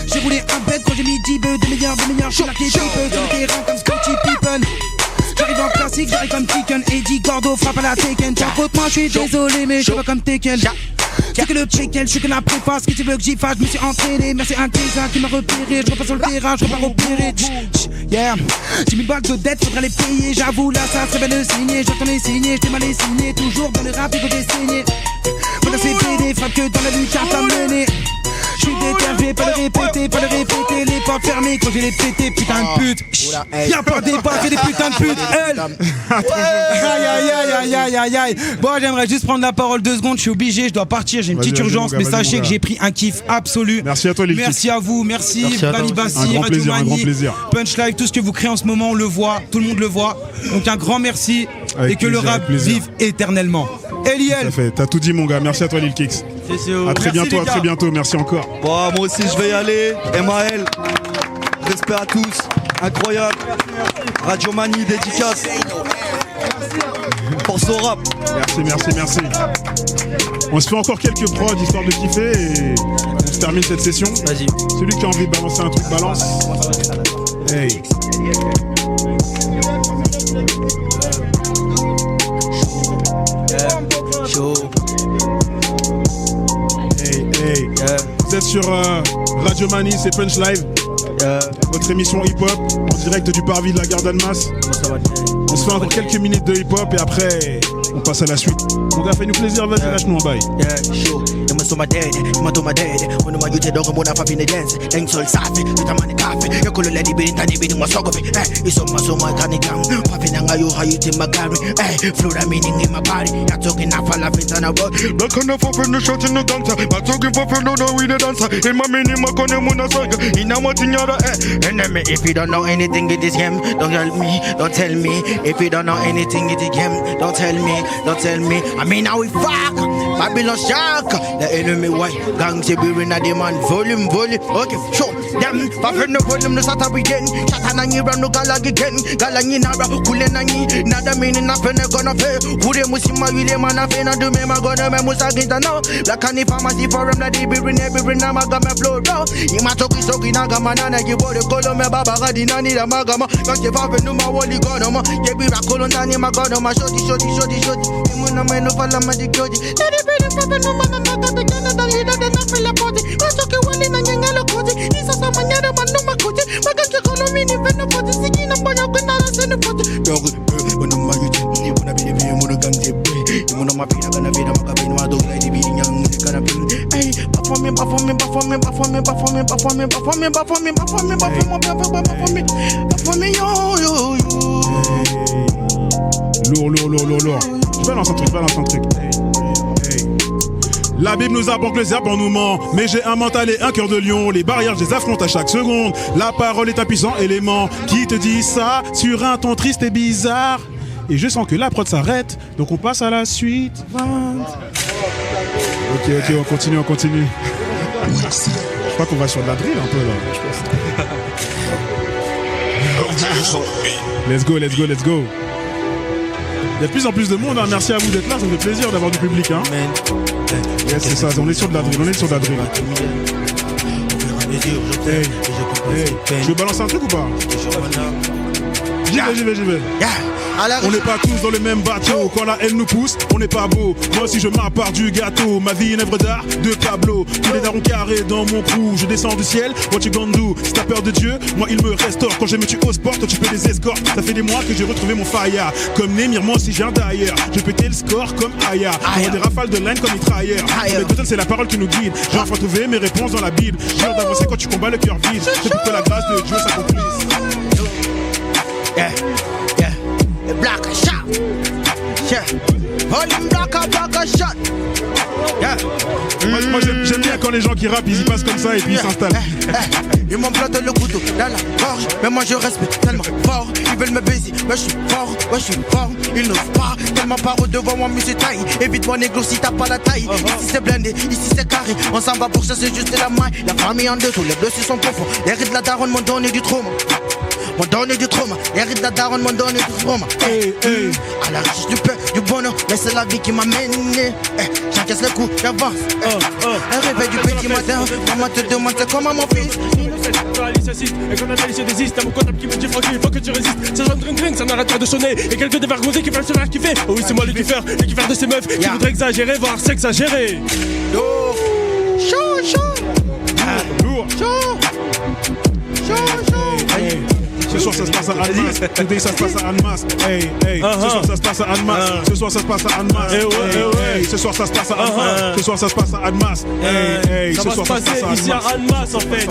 J'ai roulé un bête quand j'ai mis 10 bœufs, des meilleurs, je suis l'archétype, sur le terrain comme Scottie Pippen. J'arrive en classique, j'arrive comme Tekken, Eddie Gordo frappe à la Tekken. Tiens, moi je suis désolé, mais je suis pas comme Tekken. C'est que le check-in, je suis que la préface, qui tu veux que j'y fasse, je me suis entraîné, merci à un Kézin qui m'a repéré, je repars sur le terrain, je repars opérer. Yeah, 10 000 balles de dette, faudra les payer, j'avoue là ça serait bien de signer, j'attends les signer, j'étais mal signé, toujours dans le rap et que j'ai saigné. Voilà c'est BD, frappe que dans la lutte, à mener. Je suis détervé, pas le répéter, les portes fermées quand j'ai les pété, putain de pute. Y'a pas des portes, y'a des putains de putes, elle. Aïe. Bon, j'aimerais juste prendre la parole 2 secondes, je suis obligé, je dois partir, j'ai une petite urgence, mais sachez que j'ai pris un kiff absolu. Merci à toi, Lil Kick. Merci à vous, merci Bani Bassi, un grand plaisir. Punch Live, tout ce que vous créez en ce moment, on le voit, tout le monde le voit. Donc un grand merci et que le rap vive éternellement. Eliel. T'as tout dit mon gars, merci à toi Lil Kix. À très bientôt, merci encore. Bon, moi aussi je vais y aller. MAL, respect à tous, incroyable. Radio Mani, dédicace. Force au rap. Merci. On se fait encore quelques prods histoire de kiffer et on se termine cette session. Vas-y. Celui qui a envie de balancer un truc, balance. Hey. Hey. Vous êtes sur Radio Mani, c'est Punch Live. Votre émission hip-hop en direct du parvis de la Gare d'Annemasse. On se fait encore quelques minutes de hip-hop et après on passe à la suite. Mon gars, fais-nous plaisir, vas-y, lâche-nous en bail. If you don't know anything, it is game. Don't tell me. If you don't know anything, it is game. Don't tell me. I mean, how we fuck. Babylon shark. The enemy white. Gangs be in a demand. Volume. Okay, show them. Papa no volume, no start up again. Shatanangi run no galag again. Galangi nara, kulenangi. Nada meaning nothing gonna fail. Ure musima wile mana fena do me magona me musagita no. Black and pharmacy forum that they be in every nama gama flow. Imatoki soki naga manana you body color me baba gadina ni la magama. Can't give up no my wally gonna ma. You be rakolo ndani magona ma shoti. Muna me no fala ma di goji. Let it be the papa no mana na ta the gana da hida de na feel la body. I took it when Mali na nyanga lo kuti Isa sa manyara manuma kuti Maganche kono mini veno kuti Siki na mboya kwenda na senu kuti Dogu, wano mayuti Wana bini vini munu ganti Imuna mapina gana vina makabini Wado gai di bini nyang Gana bini Hey, performing yo Lourd. Je balance un truc. Hey. La Bible nous apprend que le serpent nous ment. Mais j'ai un mental et un cœur de lion. Les barrières, je les affronte à chaque seconde. La parole est un puissant élément. Qui te dit ça sur un ton triste et bizarre? Et je sens que la prod s'arrête. Donc on passe à la suite. Ok, on continue. Je crois qu'on va sur de la drill un peu là. Let's go. Il y a de plus en plus de monde, hein. Merci à vous d'être là, ça me fait plaisir d'avoir du public. Hein. Yes, c'est ça, on est sur de la drill. Hey. Je veux balancer un truc ou pas? J'y vais. On n'est pas tous dans le même bateau. Quand la haine nous pousse, on n'est pas beau. Moi aussi je m'appare du gâteau. Ma vie une œuvre d'art de Pablo. Tous les darons carrés dans mon crew. Je descends du ciel, what you gonna do? Si t'as peur de Dieu, moi il me restaure. Quand je me tue au sport, toi tu peux les escortes. Ça fait des mois que j'ai retrouvé mon fire. Comme Némir, moi aussi j'ai un d'ailleurs. Je pétais le score comme Aya. On a des rafales de laine comme mitrailleur. Mais peut-être c'est la parole qui nous guide. J'ai enfin trouvé mes réponses dans la Bible. J'ai hâte d'avancer quand tu combats le cœur vide. C'est pour que la grâce de Dieu s'accomplisse. Yeah. Block a shot. Yeah. Volume block a shot. Yeah. Moi j'aime bien quand les gens qui rappent ils y passent comme ça et puis ils s'installent. Ils m'ont planté le couteau dans la gorge. Mais moi je respecte tellement fort. Ils veulent me baiser, mais je suis fort. Ils n'osent pas, tellement paro devant moi, mais c'est taille. Évite-moi négro si t'as pas la taille. Ici c'est blindé, ici c'est carré. On s'en va pour ça, c'est juste la main. La famille en deux, tous les blessés sont profonds. Les rides de la daronne m'ont donné du trauma. Les rides de la daronne m'ont donné du trauma. À la recherche du pain, du bonheur, mais c'est la vie qui m'amène. J'encaisse le coup, j'avance. Un réveil du petit matin, maman te demande c'est comment mon fils. Et qu'on analyse et désiste, t'as mon comptable qui me dit Francky, il faut que tu résistes. Ça sonne ring, ça n'arrête pas de sonner. Et quelques dévergondés qui veulent se faire kiffer. Oh oui, c'est moi le kiffeur de ces meufs qui voudraient exagérer, voire s'exagérer. Chaud. Lourd. Ce soir ça se passe à Annemasse. Today ça se passe à Annemasse. Ce soir ça se passe à Annemasse. Ce soir ça se passe à Annemasse. Ce soir ça se passe à Annemasse. Ce soir ça se passe à Annemasse. Ça va se passer ici à Annemasse en fait.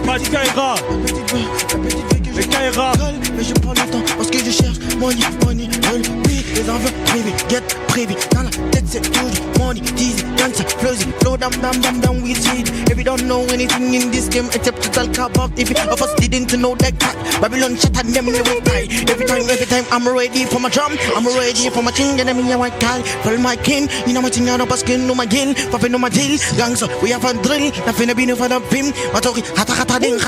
Pas de Kaira. Mais Kaira. Mais je prends le temps parce que je cherche money. Les enveloppes privées, get privé. Dans la tête c'est toujours money, teasy, dancer, flozy, flow down with seed. If you don't know anything in this game except to talk about if of us didn't know that cat. Babylon shut and them they will die. Every time I'm ready for my drum, I'm ready for my king. And I'm in my call, for my king. You know my thing, I don't pass no my gain. Papa no my deal, gangster, we have a drill. Nothing be no for the pim. Matori, hata ding,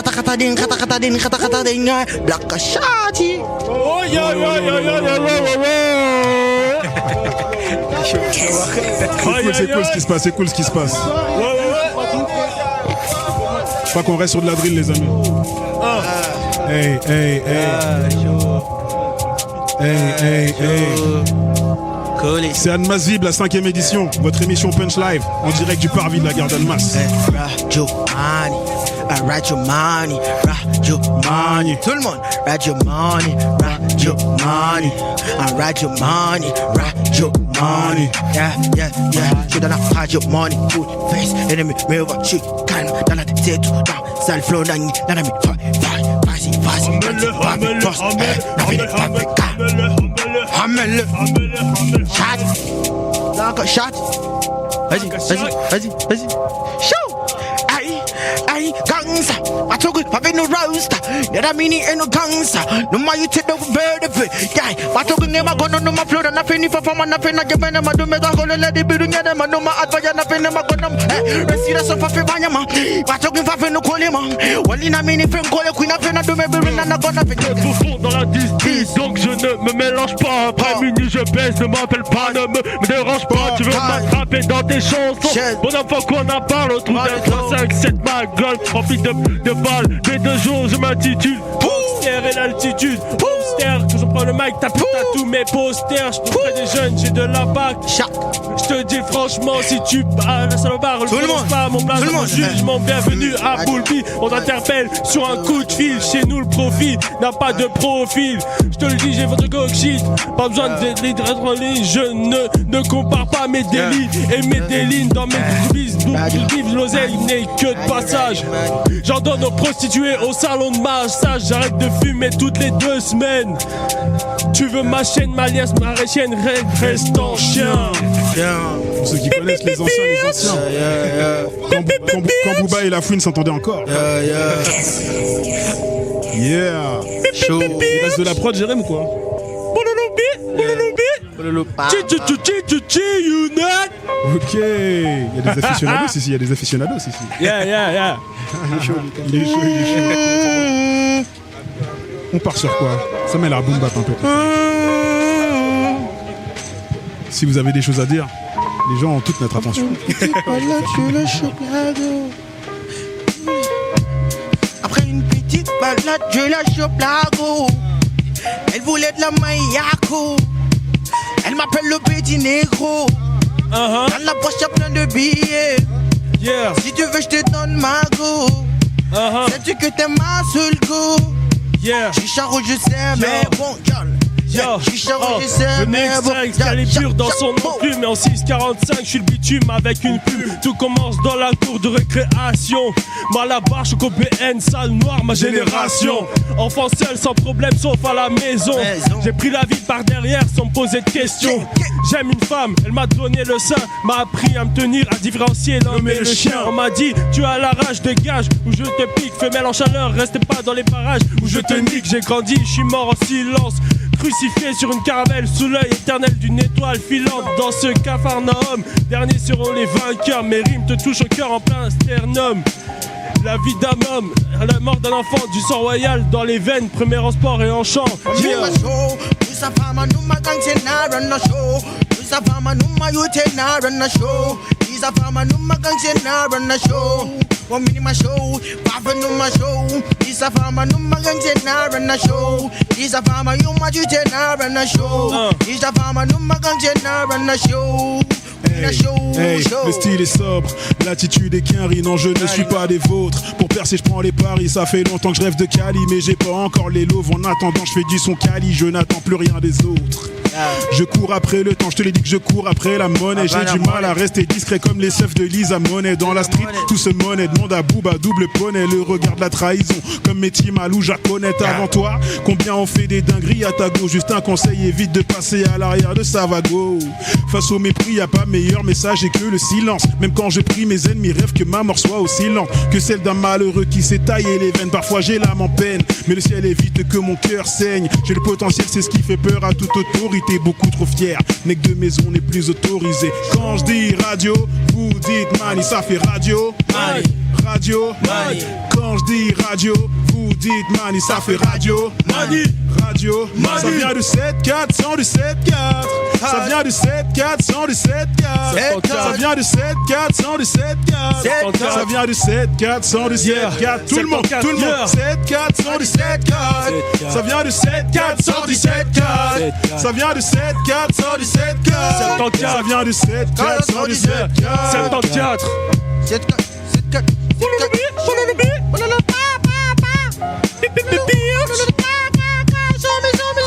black a shotty. Oh yeah. C'est cool ce qui se passe. Je crois qu'on reste sur de la drill les amis. Hey. C'est Annemasse Vibe, la 5ème édition, votre émission Punch Live, en direct du parvis de la gare d'Annemasse. Rajo money. Tout le monde, Rajo money. Yeah. Je donne la Rajo money, good face. Ennemi, mais on va chier, calme. Dans la tête, tout dans sale flow, dans la mi, Hamel. Shot. Vas-y. Show. Aye, gangsta. I took it, I've been no roaster. Yeah, I mean it ain't no gangsta. No more you take the bird of it. Yeah, I took it, never gonna know my flow. Nothing if I'm nothing, I give them a do me the whole let it be doing them. I know my advice, nothing, I'm gonna. Rest of a fivanyama. I took him for no call him. Well, in a minute, from call a queen of a do me, and I'm gonna be fond dans la 10-10, donc je ne me mélange pas. Après minuit, je baisse, ne m'appelle pas, ne me dérange pas. Tu veux m'attraper dans tes chansons. Bon enfant qu'on en parle, autour d'un 3, 5, 7, ma gueule, remplie de balles. Dès 2 jours, je m'intitule Poster et l'altitude. Poster, toujours prends le mic, t'as tous mes posters. Je près des jeunes, j'ai de la bac. Je te dis franchement, si tu parles, ça me barre. Tout le monde, pas mon blague, mon jugement. Bienvenue à Boulby. On t'interpelle sur un coup de fil. Chez nous, le profil n'a pas de profil. Je te le dis, j'ai votre cockshit. Pas besoin d'être en ligne. Je ne compare pas mes délits et mes délits dans mes vies. L'oseille n'est que de passage. J'en donne aux prostituées au salon de massage. J'arrête de fumer toutes les 2 semaines. Tu veux ma chaîne, ma liasse, ma chienne, reste en chien. Pour ceux qui connaissent les anciens. Quand Booba et La Fouine s'entendaient encore. Yeah. Chaud. Il reste de la prod, Jérém, ou quoi? Ok, il y a des aficionados ici, il y a des aficionados ici. Yeah. Il est chaud. On part sur quoi? Ça met la boom bap un peu. Si vous avez des choses à dire, les gens ont toute notre attention. Après une petite balade, je la chope l'ago. Elle voulait de la maïako. Elle m'appelle le petit négro. Dans la poche y'a plein de billets. Yeah. Si tu veux, je te donne ma go. Sais-tu que t'es ma seule go? Yeah. Chicha rouge, je sais, mais bon, Chicha rouge, je sais, le mais bon. Excalibur dans son enclume. Et en 645, je suis le bitume avec une plume. Tout commence dans la cour de récréation. Moi la barche au BN, sale noire, ma génération. Enfant seul, sans problème, sauf à la maison. J'ai pris la vie par derrière sans me poser de questions. J'aime une femme, elle m'a donné le sein. M'a appris à me tenir, à différencier l'homme et le chien. On m'a dit, tu as la rage, dégage. Ou je te pique, femelle en chaleur, reste pas dans les parages. Ou je te nique, j'ai grandi, je suis mort en silence. Crucifié sur une caravelle sous l'œil éternel d'une étoile filante. Dans ce capharnaüm, derniers seront les vainqueurs. Mes rimes te touchent au cœur en plein sternum. La vie d'un homme, la mort d'un enfant, du sang royal dans les veines, premier en sport et en chant. Yeah. One minute my show, Papa no my show. This a farmer no my gang say nah run a show. This a farmer you my you say nah run a show. This a farmer no my gang say nah run a show. Hey, le style est sobre, l'attitude est quinri. Non, je ne suis pas des vôtres. Pour percer, je prends les paris. Ça fait longtemps que je rêve de Cali, mais j'ai pas encore les loaves. En attendant, je fais du son Cali. Je n'attends plus rien des autres. Je cours après le temps, je te l'ai dit que je cours après la monnaie. J'ai du mal à rester discret comme les seufs de Lisa Monet. Dans la street, tout se monnaie, demande à Booba, double poney. Le regard de la trahison, comme Métis Malou, Jaconnette. Avant toi, combien on fait des dingueries à ta go. Juste un conseil, évite de passer à l'arrière de Savago. Face au mépris, y'a pas meilleur message et que le silence. Même quand je prie, mes ennemis rêvent que ma mort soit aussi lente que celle d'un malheureux qui s'est taillé les veines. Parfois j'ai l'âme en peine, mais le ciel évite que mon cœur saigne. J'ai le potentiel, c'est ce qui fait peur à toute autorité. Beaucoup trop fier, mec de maison n'est plus autorisé. Quand je dis radio, vous dites mani, ça fait radio. Mani, radio, mani. Quand je dis radio, vous dites mani, ça fait radio. Mani, radio, mani. Ça vient de 7-4, 100 de 7-4. Ça vient de 7-4, 100 de 7-4. Ça vient de 7-4, 100 de 7-4. Ça vient de 7-4, 100 de 7-4. Tout le monde, 7-4, 100 de 7-4. Ça vient de 7-4, 100 de 7-4. Ça vient de 7-4, 100 de 7-4. Ça vient de 7-4, 100 de 7-4. 74. 7-4.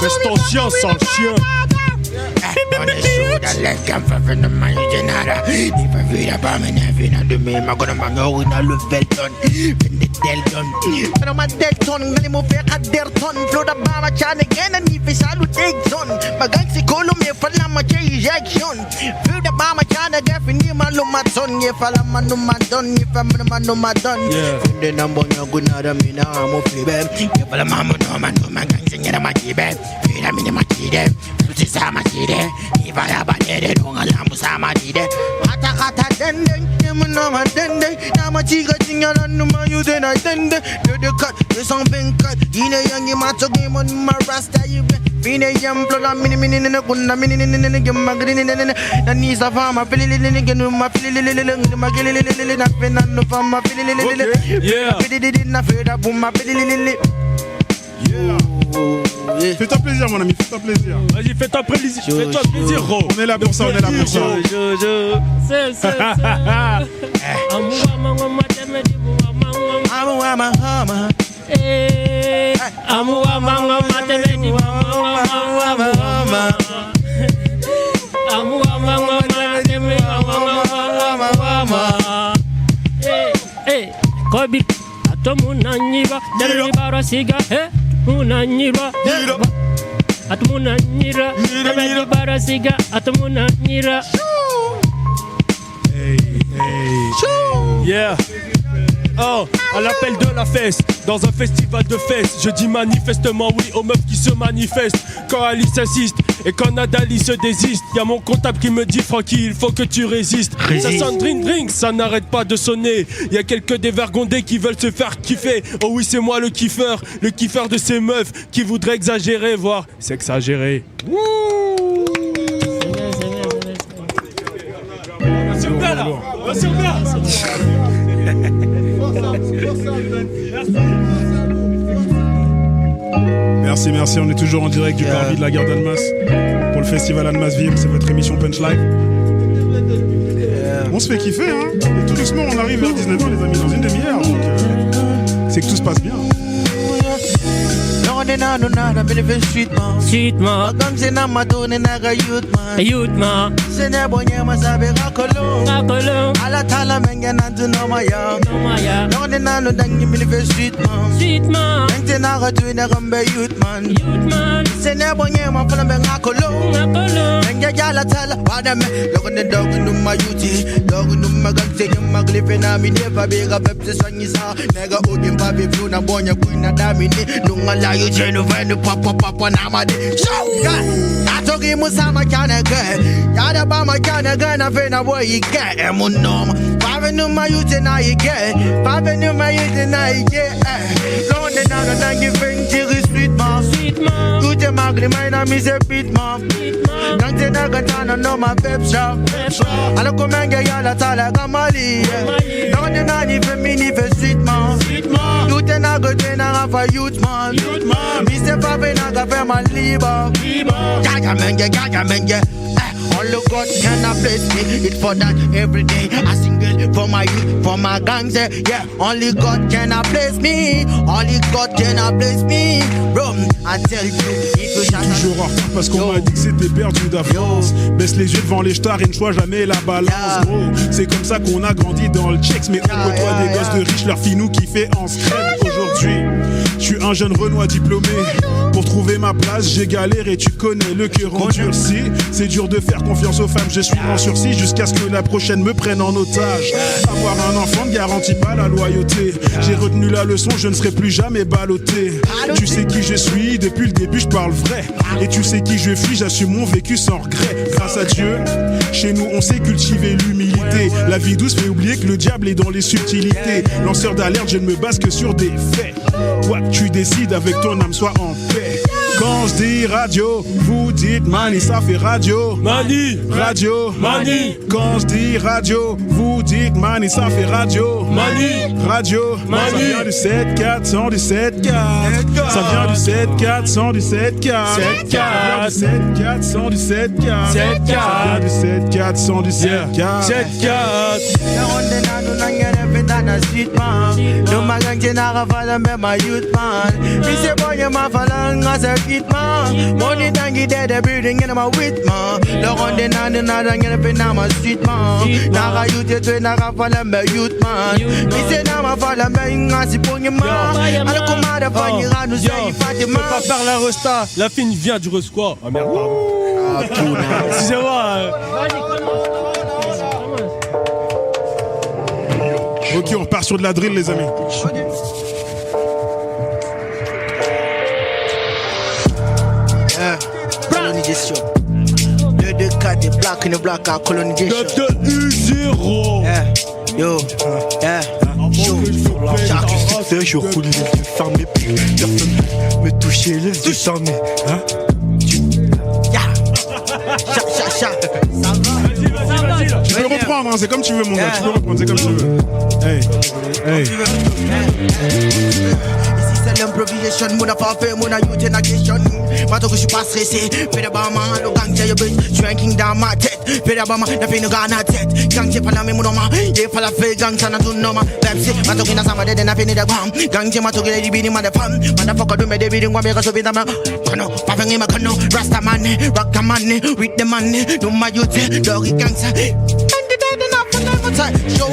Reste en chien, sans chien. On est chaud dans les camps, fait de manger de nada. Il va venir pas me never na de me, ma gonna mango in a le velton. Vende delton. Pero ma delton, ngali mo fe ka derton. Flow da ba ma chan again and if it's all take ton. Magang si kolo me fala ma che injection. Flow da ba ma chan again fini ma lo ma ton. Ye fala ma no ma don, ye fala ma no ma don. Vende nambo nyogu na da mina mo flebe. Ye fala ma no ma gang singera ma jibe. Fila mini ma jide. Puti sa ma jide. Iva ya ba dede donga lambu sa ma jide. Kata kata dende, yemu no ma dende. Na ma chiga chinga na numa yu de na dende. De cut, de 124. Ine yangi ma togi mon ma rasta you be. Fine yam plola mini na kunna mini gemma grini na ni sa fama fili genu ma fili ma gili na fena no fama fili Yeah. na feda bum ma fili Fais-toi plaisir, mon ami, fais-toi plaisir. Vas-y, fais-toi plaisir, Ro. On est là pour ça, on est là pour ça. Kobi, atomunanyiba, deribara siga, munanyiba, atomunanyira, deribara siga, atomunanyira. Hey, hey. Yeah. Oh, à l'appel de la fesse, dans un festival de fesses, je dis manifestement oui aux meufs qui se manifestent. Quand Alice insiste et quand Nadali se désiste, y'a mon comptable qui me dit Francky, il faut que tu résistes. Ça sonne drink, ça n'arrête pas de sonner. Y'a quelques dévergondés qui veulent se faire kiffer. Oh oui, c'est moi le kiffeur de ces meufs qui voudraient exagérer, voire s'exagérer. C'est bien là, c'est bien. Merci, on est toujours en direct du parvis de la gare d'Annemasse pour le festival Annemasse Vibre, c'est votre émission Punch Live. On se fait kiffer, hein, et tout doucement on arrive vers 19h les amis, dans une demi-heure, donc c'est que tout se passe bien. Street man, youth man, Alatala menga nandu no maya. No ne nanu dangi milive street man. street man, Nante na gatu ina gambe youth man. youth man, Sene bonye ma fana benga kolo. nakolo, Menga jala tala wada me. Logo ne dog no ma yuti. Dog no ma gante ni ma glife na mi never be ga pepsi sanyi sa. Nega ugin baby flu na bonya kuina damini. Nunga la yu jenu venu papa na ma de. Show guy. Atogi musama kana girl. Yada ba ma kana girl na vena boy you get. Emunoma. Pavenu ma yuti na you get. Pavenu ma yuti na you get. Londe na na dangi fengi sweet man. street man, Ute magli my name is a beat man. street man, Gante na gatana no ma pep shop. Ala komenge yala tala gamali. Londe na ni femini fe sweet man. street man, Ute na gote na rafa youth man. youth man, Mr. Pape na gafe man liba. liba, Gaga menge. Only God can bless me. It's for that every day. I single for my youth, for my gangs. Yeah, only God can bless me. Only God can bless me. Bro, I tell you, if you shut Toujours en retard parce qu'on m'a dit que c'était perdu d'avance. Baisse les yeux devant les stars et ne choisis jamais la balance, gros. C'est comme ça qu'on a grandi dans le checks, mais on côtoie des gosses de riches, leur finou qui fait en scrème aujourd'hui. Je suis un jeune Renoir diplômé. Pour trouver ma place, j'ai galéré, tu connais le cœur endurci. C'est dur de faire confiance aux femmes, je suis en sursis jusqu'à ce que la prochaine me prenne en otage. Avoir un enfant ne garantit pas la loyauté. J'ai retenu la leçon, je ne serai plus jamais ballotté. Tu sais qui je suis, depuis le début je parle vrai. Et tu sais qui je suis, j'assume mon vécu sans regret. Grâce à Dieu, chez nous on sait cultiver l'humilité. La vie douce fait oublier que le diable est dans les subtilités. Lanceur d'alerte, je ne me base que sur des faits. Quoi que tu décides, avec ton âme sois en paix. Quand je dis radio, vous dites mani, ça fait radio. mani, Radio, mani, quand je dis radio, vous dites mani, ça fait radio. mani, Radio, Mani. ça vient du 7-4, du 7-4. Ça vient du 7-4, du 7-4. 7-4. 7-4, du 7-4. 7-4. Du 7-4, du 7-4. 7-4, No maganje na gafala me my youth man. Me say boy you ma falan as a kid man. Money dangi dead a building in my wit man. Look on the na dangi pe na my street man. Na ga youth te na gafala me youth man. Me say na ma fala me ngasi ponye man. Ala komada fanyi ranu say je Fatima. peux pas faire la resta, la fine vient du Resquois. Ah merde, pardon. Excusez-moi. Ok, on repart sur de la drill, les amis. Colonisation. 2-4 des black in the black à colonisation. U0. Yo, Chaque je roule les yeux fermés, personne me toucher les yeux fermés. Hein? Tu peux reprendre, hein, c'est comme tu veux, mon gars. Tu peux reprendre, c'est comme tu veux. Hey, hey. c'est l'improvisation. Mon affaire fait mon youth in a question. Maintenant que je suis pas stressé, fais d'abord man, le gang j'ai bitch, je suis un king dans ma tête. Fais d'abord man, la fin de gars na tête. Gang j'ai pas la même nom, j'ai pas la fait gang ça n'a tout nom. Pepsi, maintenant qu'il n'a pas de n'a fini de bam. Gang j'ai maintenant qu'il est bini ma de femme. Motherfucker do me de bini, moi me casse vite ma. Kano, pas venir ma kano, Rasta man, rock man, with the man, do my youth, doggy gangsta. Show,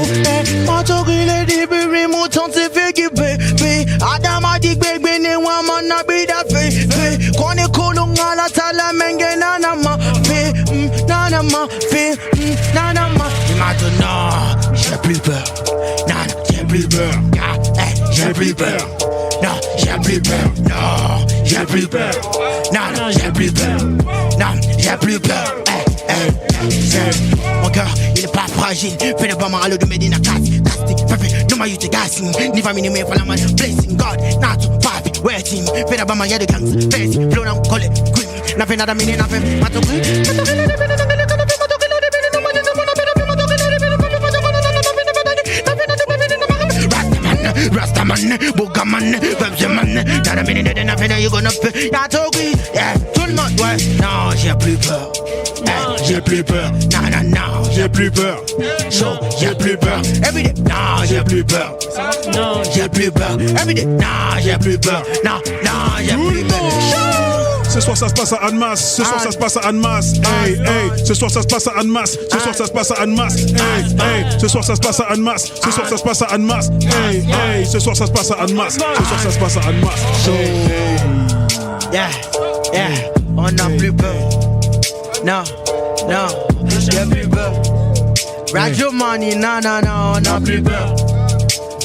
maintenant qu'il est début, mon temps c'est fait qui paye. Adam a dit que baby ne wa man na be da fe. Qu'on est colon à la tala menge nanama fe, nanama fe, nanama. Et maintenant, j'ai plus peur. Non, j'ai plus peur. J'ai plus peur. Non, j'ai plus peur. Non, j'ai plus peur. Non, j'ai plus peur. Non, j'ai plus peur. Mon cœur, il est pas fragile. Fais le bama à l'eau de Medina Casting, perfect, no ma you te gassing. Ni famille, ni me for la man. Blessing God, not to papi, waiting. Fais le bama, y'a des gangs, face, flow down, call it, queen. N'a fait nada, mini, n'a fait, Rastaman, Bogaman, Webjaman, Nada minute, n'a fait, you gonna pay. Y'a tout gris, yeah, tout le monde, ouais. Non, j'ai plus peur. J'ai plus peur. Non, non, non, J'ai plus peur. So, j'ai plus peur. Everyday, non, j'ai plus peur. Non, j'ai plus peur. Everyday, non, j'ai plus peur. Non, non, j'ai plus peur. Ce soir ça se passe à Annemasse, ce soir ça se passe à Annemasse. Hey, hey, ce soir ça se passe à Annemasse, ce soir ça se passe à Annemasse. Hey, hey, ce soir ça se passe à Annemasse, ce soir ça se passe à Annemasse. Hey, hey, ce soir ça se passe à Annemasse, ce soir ça se passe à Annemasse. Yeah, yeah, on n'a plus peur. Non, non, j'ai plus peur. Radio Money, non, non, non, on n'a plus peur.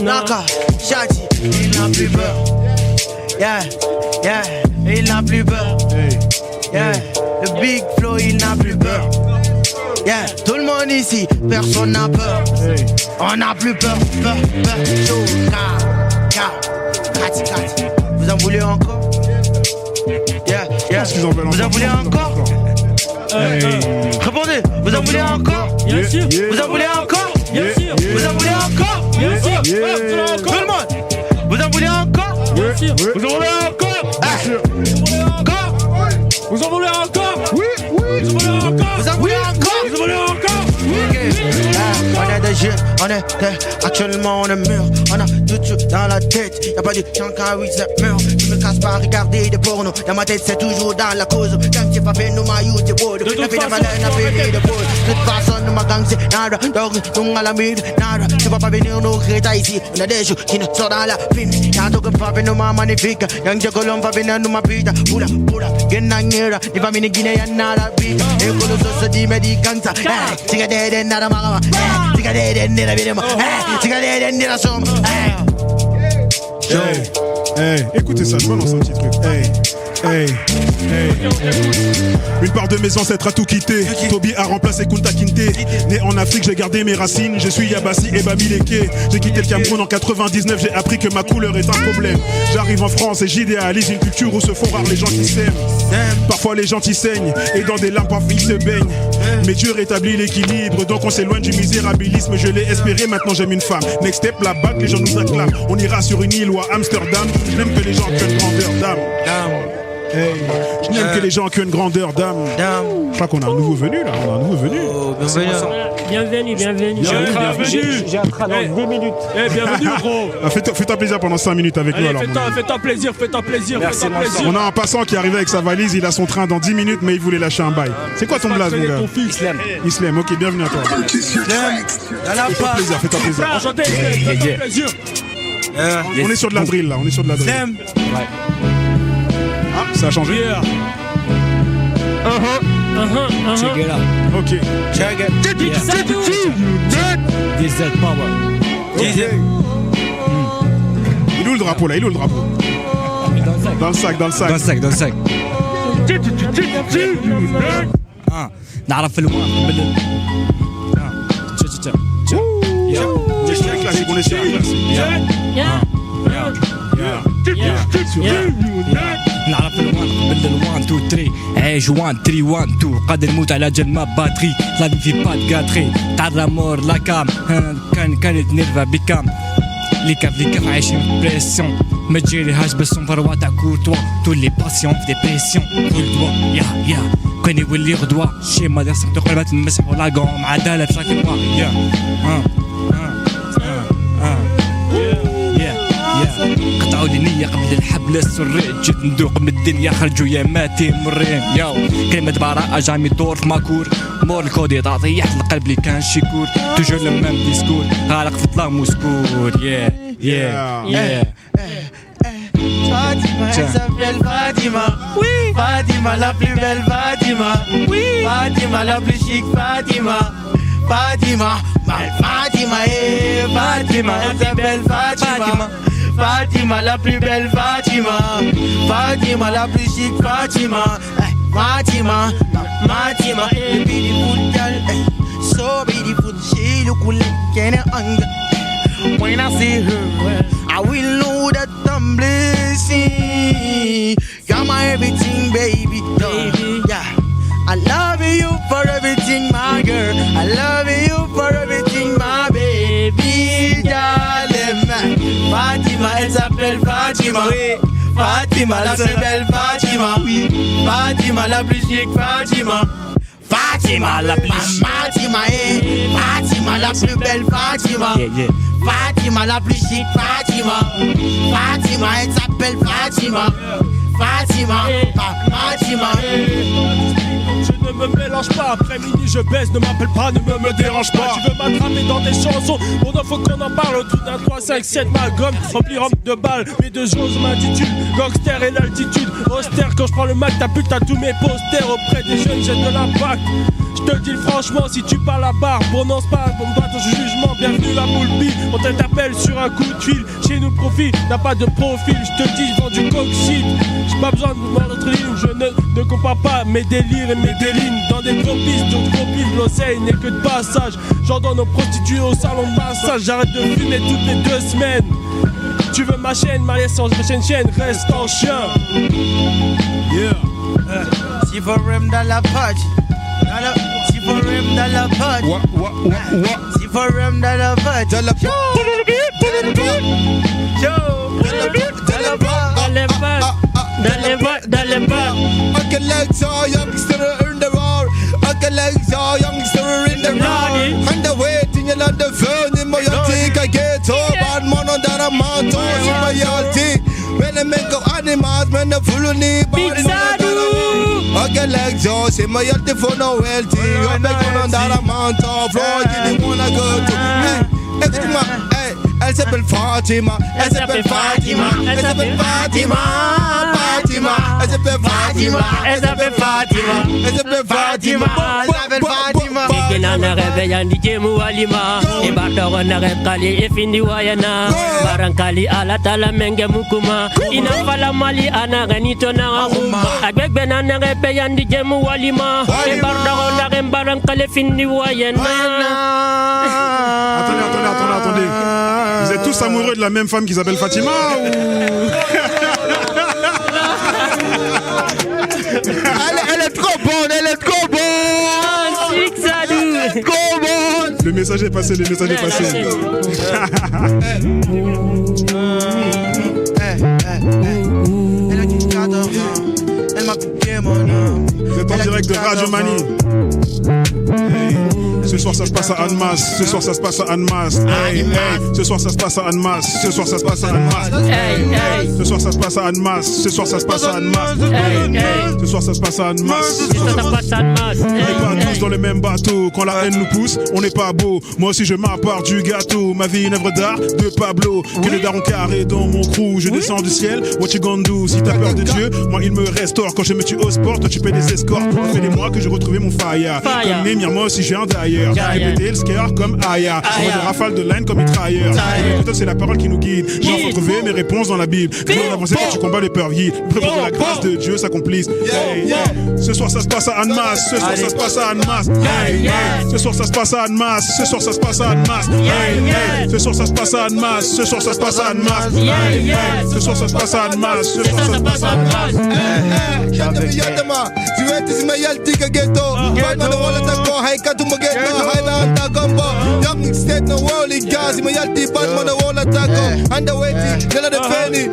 Naka, Shati, il n'a plus peur. Yeah, yeah, il n'a plus peur. Yeah, le Big Flow, il n'a plus peur. Yeah, tout le monde ici, personne n'a peur. On n'a plus peur, peur, peur. Chaud, Kati, Kati. Vous en voulez encore? Yeah, yeah. Vous en voulez encore? Répondez, vous en voulez encore? Bien sûr. Vous en voulez encore? Bien sûr. Vous en voulez encore? Bien sûr. Tout le monde, vous en voulez encore? Bien sûr. Vous en voulez encore? Encore? Vous en voulez encore? Oui, oui. Vous en voulez encore? Vous en voulez encore? Vous en voulez encore? On est des jeunes, on est actuellement on est mûr. On a tout dans la tête, y'a pas de chance quand oui c'est mûr. Je me casse pas à regarder des pornos. Dans ma tête c'est toujours dans la cause. Quand c'est pas fait nous ma youth c'est beau. La vie de valeur n'a fait de pause. De toute façon nous ma gang c'est nada. Donc nous à la mide, nada. Tu vas pas venir nous créer ici. On a des jours qui ne sortent dans la film. Y'a tout que pas venir nous ma magnifique. Y'a un colon va venir nous ma pita. Pula, pula, genangera. Ni va venir Guinée y'a nada pita. Et que nous se dit mais dit gangsta. Tu gars des nada magama. Tu gars des nada vidéma. Tu gars des nada somme. Hey, écoutez ça, je balance un petit truc. Hey, hey, hey. Une part de mes ancêtres a tout quitté. Toby a remplacé Kunta Kinte. Né en Afrique, j'ai gardé mes racines. Je suis Yabassi et Bamileke. J'ai quitté le Cameroun en 99. J'ai appris que ma couleur est un problème. J'arrive en France et j'idéalise une culture où se font rares les gens qui s'aiment. Parfois les gens qui saignent et dans des larmes parfois ils se baignent. Mais Dieu rétablit l'équilibre, donc on s'éloigne du misérabilisme. Je l'ai espéré, maintenant j'aime une femme. Next step, la bague, les gens nous acclament. On ira sur une île ou à Amsterdam. Je n'aime que les gens qui ont une grandeur d'âme. Hey, je n'aime que les gens qui ont une grandeur d'âme. Je crois qu'on a un nouveau venu là, on a un nouveau venu. Bienvenue, bienvenue. J'ai un train dans 10 minutes. Bienvenue, gros. Fais-toi plaisir pendant 5 minutes avec nous alors. Fais-toi plaisir, fais-toi plaisir. On a un passant qui est arrivé avec sa valise, il a son train dans 10 minutes mais il voulait lâcher un bail. C'est quoi ton blaze mon gars? Islam, ok, bienvenue à toi. Fais-toi plaisir, fais-toi plaisir. Enchanté, fais-toi plaisir. On est sur de la drill là, on est sur de la drill. Ah, ça a changé. Check it out. Ok. Check it. DZ Power. Okay. Il est où le drapeau là? Il est où le drapeau? Dans le sac, dans le sac. Dans le sac, dans le sac. نعرف الوان قبل On est sur un classique, on est sur un classique. نعرف الوان قبل الوان تو تري عيش 1 3 1 2 قادر نموت على جال ما باتري لا في باد كاتري تاع الامور لا كام كانت نيرفا بكام لي كاف عايشين بريسيون ما تجيريهاش بالسمبر تاع كورتوا تولي باسيون في ديبريسيون كورتوا يا كان يولي غدوة شي ما درسك تقريبا تنمسحو لاكون عدالة في شاكل وا يا قطعوا لي نية قبل الحبل السري جيت ندوق من الدنيا خرجوا يا ماتي مرين ياو كلمة براءة جامي دور في ماكور مور الكودي طيحت القلب اللي كان شيكور توجور لو ميم ديسكور غارق في ظلام وسكور يا Fatima, elle s'appelle Fatima. Oui. Fatima, la plus belle Fatima. Oui. Fatima, la plus chic Fatima. Fatima, Fatima, Fatima, elle s'appelle Fatima. Fatima, la plus belle Fatima. Fatima, la plus chic Fatima. Fatima, Fatima, beautiful girl, so beautiful. She look like an angel. When I see her, I will know that I'm blessing. You're my everything, baby. Yeah. I love you for everything, my girl. I love you for everything, my baby. Darling, Fatima, elle s'appelle Fatima. Fatima, la plus belle Fatima. Fatima, la plus chic Fatima. Fatima, la plus Fatima, Fatima, la plus belle Fatima. Fatima, la plus chic Fatima. Fatima, elle s'appelle Fatima. Fatima, Fatima. Je ne me mélange pas, après minuit je baisse, ne m'appelle pas, ne me dérange pas. Tu veux m'attraper dans tes chansons, bon non faut qu'on en parle. Autour d'un 3, 5, 7, ma gomme remplie de balles. Mes deux choses m'intitulent gangster et l'altitude. Austère quand je prends le Mac, t'as plus t'as tous mes posters. Auprès des jeunes j'ai de l'impact. Je te dis franchement, si tu parles à barre, prononce pas pour me battre au jugement. Bienvenue à Boulby, on t'appelle sur un coup de fil. Chez nous, profit n'a pas de profil. Je te dis, je vends du coxide. J'ai pas besoin de voir notre ligne. Je ne compare pas mes délires et mes délines. Dans des gros pistes, d'autres gros pistes, l'océan n'est que de passage. J'en donne aux prostituées au salon de massage. J'arrête de fumer toutes les 2 semaines. Tu veux ma chaîne, ma licence, ma chaîne, reste en chien. Yeah. Si for him dans la poche. Si for him dans la poche. Si for him dans la poche. Dans la poche. Dans les bars. I can like a youngster in the roar. I can like a youngster in the roar. And the waiting and the phone in my think I get up. Bad man on that amount of my yalty. When I make up animals, when the full of knee. I can like Joe, say my yalty for no wealthy. You make on that amount of floor. You didn't wanna go to. Hey, excuse me, hey. Elle s'appelle Fatima, elle s'appelle Fatima, elle s'appelle Fatima, Fatima, elle s'appelle Fatima, elle s'appelle Fatima, elle s'appelle Fatima, elle s'appelle Fatima. Kina na rebe yandi jemu walima, ibadoro na rebe kali ifindi wayana, barankali ala tala menge mukuma, inafala mali ana ganito na nguma, agbegbe na rebe yandi jemu walima, ibadoro na rebe barankali ifindi wayana. Attendez. Vous êtes tous amoureux de la même femme qui s'appelle Fatima ou... elle est trop bonne, elle est trop bonne. Trop bonne. Le message est passé, le message est passé. Elle a dit 14 ans, elle m'a piqué mon âme. Vous êtes en direct de Radio Mani. Ce soir ça se passe à Annemasse, ce soir ça se passe à Annemasse. Hey, hey. Ce soir ça se passe à Annemasse, ce soir ça se passe à Annemasse. Hey, hey. Ce soir ça se passe à Annemasse, ce soir ça se passe à Annemasse. Hey, hey. Ce soir ça se passe à Annemasse. Ce soir ça se passe à Annemasse. On n'est pas tous dans le même bateau, quand la haine nous pousse, on n'est pas beau. Moi aussi je m'appart du gâteau, ma vie une œuvre d'art de Pablo. Que les darons carrés dans mon crew, je descends du ciel. What you gonna do? Si t'as peur de Dieu, moi il me restaure. Quand je me tue au sport, toi tu paies des escortes. Ça fait des mois que j'ai retrouvé mon fire. Comme Némir, moi aussi je viens d'ailleurs. Répéter le scare comme Aya. On voit des rafales de line comme mitrailleurs. Peut-être c'est la parole qui nous guide. Genre faut trouver mes réponses dans la Bible. Toujours avancer quand tu combats les peurs vides. Préparer la grâce de Dieu s'accomplisse. Ce soir ça se passe à Annemasse. Ce soir ça se passe à Annemasse. Ce soir ça se passe à Annemasse. Ce soir ça se passe à Annemasse. Ce soir ça se passe à Annemasse. Ce soir ça se passe à Annemasse. Ce soir ça se passe à Annemasse. Ce soir ça se passe à Annemasse. Tu es tis me yaltika ghetto. Right now the wall attack go high cut to my ghetto. High down the combo. Young state no worldly gas. Me yalti bad man the wall attack go. And the waiting, none of the penny.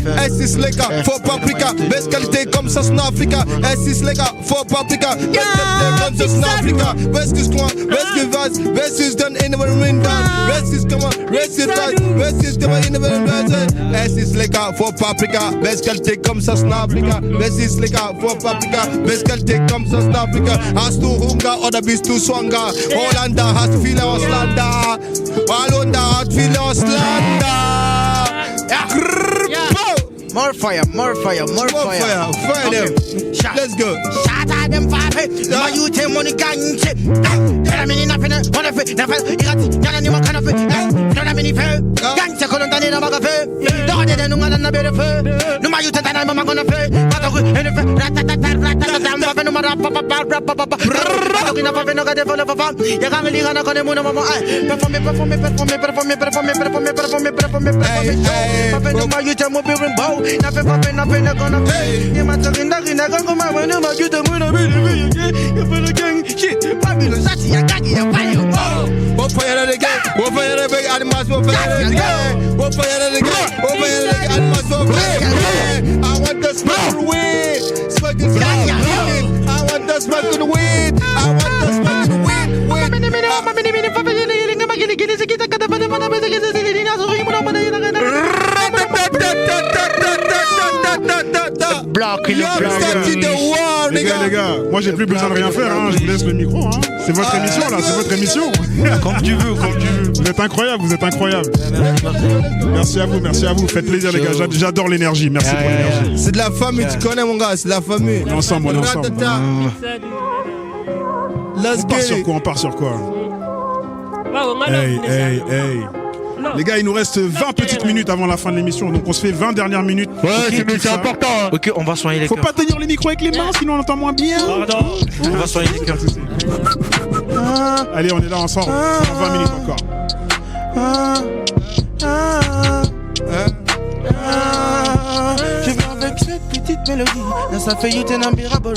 S6 Leka for paprika. Best qualité comme ça en Africa. S6 Leka for paprika. Best qualité comme ça en Africa. Best is quoi? Best is vast. Best is done in the wind down. Best is come on. Best is fast. Best is come on in the wind down. S6 Leka for paprika. Best qualité comme ça en Africa. Best is Leka for paprika. Best qualité comme ça en Africa. Has to hunga or the beast to swanga. Hollanda has to feel our slander. Hollanda has to feel our slander. More fire, more fire, more fire. Fire them. Let's go. Shut at them, Pape. My you take money, gang. Tell me nothing. One of it, nothing. You got it. You kind of it. Don't have any fair. Gang, take on the name of a fair. Don't get no one on the better fair. No, my you take that I'm going to pay. But I'm going to nothing gonna pay. You might talk in the go my way, no, you the moon of it. You put a gang shit. Babylon, Sachi, I got you. What fire again? What fire again? Animals, what fire again? What fire again? What fire again? Animals, what fire again? I want the smoke to win. Smoking the weed. I want the smoke to win. I want the smoke to win. Les gars, moi j'ai plus besoin de rien faire, hein. Je vous laisse le micro, hein. C'est votre émission là, c'est votre émission. Comme tu veux, comme tu veux. Vous êtes incroyables, vous êtes incroyables. Merci à vous, faites plaisir les gars, j'adore l'énergie, merci pour l'énergie. C'est de la famille, tu connais mon gars, c'est de la famille. On est ensemble. On part sur quoi? Hey. Les gars, il nous reste 20 petites minutes avant la fin de l'émission, donc on se fait 20 dernières minutes. Ouais, c'est important. Ok, on va soigner les cœurs. Faut pas tenir les micros avec les mains, sinon on entend moins bien. Pardon. On va soigner les cœurs. Allez, on est là ensemble. Dans 20 minutes encore. Je viens avec cette petite mélodie. Ça fait you ten unbearable.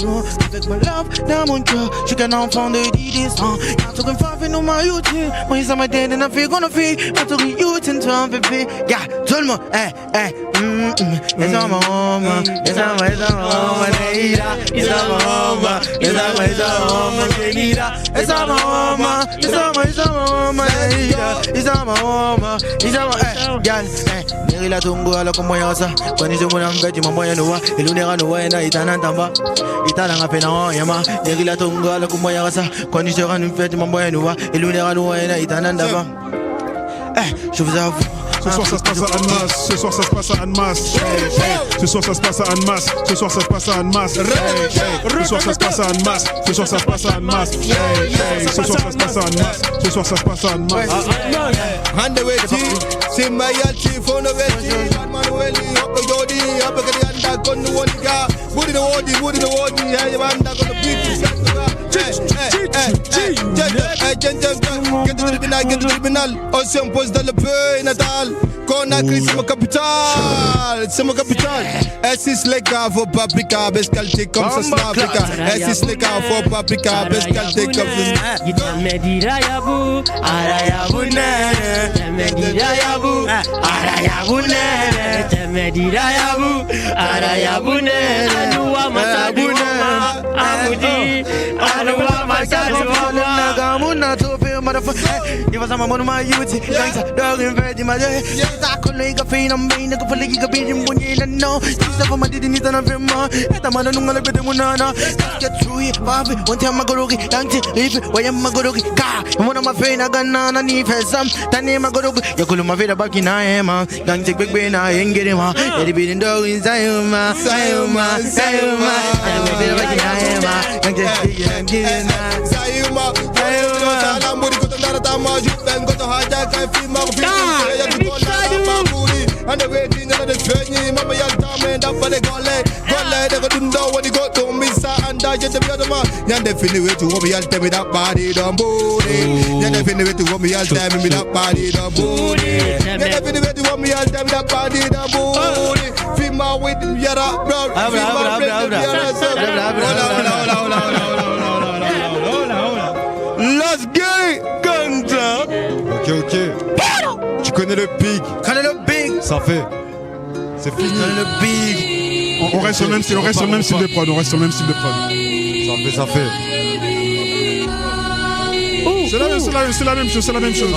Avec ma love dans mon cœur. Je suis qu'un enfant de 10 ans. Y'a tout qu'un fave nous m'a youth. Moi, ça m'a dit, and I feel gonna feel. Y'a tout qu'un youth and tout un bébé. Yeah, tout le monde. It's on my home. It's on my home. It's on my home. It's on my home. It's on my home. It's on my home. It's on my home. It's on my girl. Nirila tungu ala kumoyasa. Kwani zumuna mbeti mamoya nuwa. Ilunera nuwa ena itana ntamba. Itana ngapena oyama. Nirila tungu ala kumoyasa. Kwani zumuna mbeti mamoya nuwa. Ilunera nuwa ena itana ntamba. Je vous avoue. Ce soir ça se passe à Annemasse. Ce soir ça se passe à Annemasse. Ce soir ça se passe à Annemasse. Ce soir ça se passe à Annemasse. Ce soir ça se passe à Annemasse. Ce soir ça se passe à Annemasse. Ce soir ça se passe à Annemasse. Ce soir ça se passe à Annemasse. Hand the way, see my yalchi for the way, Manueli, up the Jodi, up the Anda, con the one guy, wood in the Wadi, hey, Anda, con the people, get to the tribunal, aussi on pose dans le peu natal, qu'on a créé c'est mon capital, S6 les gars, faut paprika, best qualité comme ça, c'est Africa, S6 les gars, faut paprika, best qualité comme ça. You was a man of my youth, thanks a dog in bed in my day. I could like a fain and main, I could like a bit in one year and no. She's up on my didn't need another man. At the man of Nunga with the Munana. Get through it, Bobby. One time I go to get down to if I am a good car. One of my friend, I got none and if some. That name I go to you could my vida back in I am. Gang take big brain, I ain't getting one. Eddie beat in dog in Sayuma. I don't feel like I am. Gang take Sayuma. And the waiting and the training, Mama Yalta, man, up for the gole. Gole, they got to know what you got to miss and I get the other man. You're definitely way to want me, I'll tell me that body done booty. You're definitely way to want me, I'll tell me that body done booty. You're definitely way to want me, I'll tell me that body done booty. Feel my way to yara, bro. Feel my way to yara. Let's get it, Ganja. Ok. Tu connais le big. Ça fait. C'est fini. Le big. On reste sur le même style, de prod, Ça fait. C'est la même chose.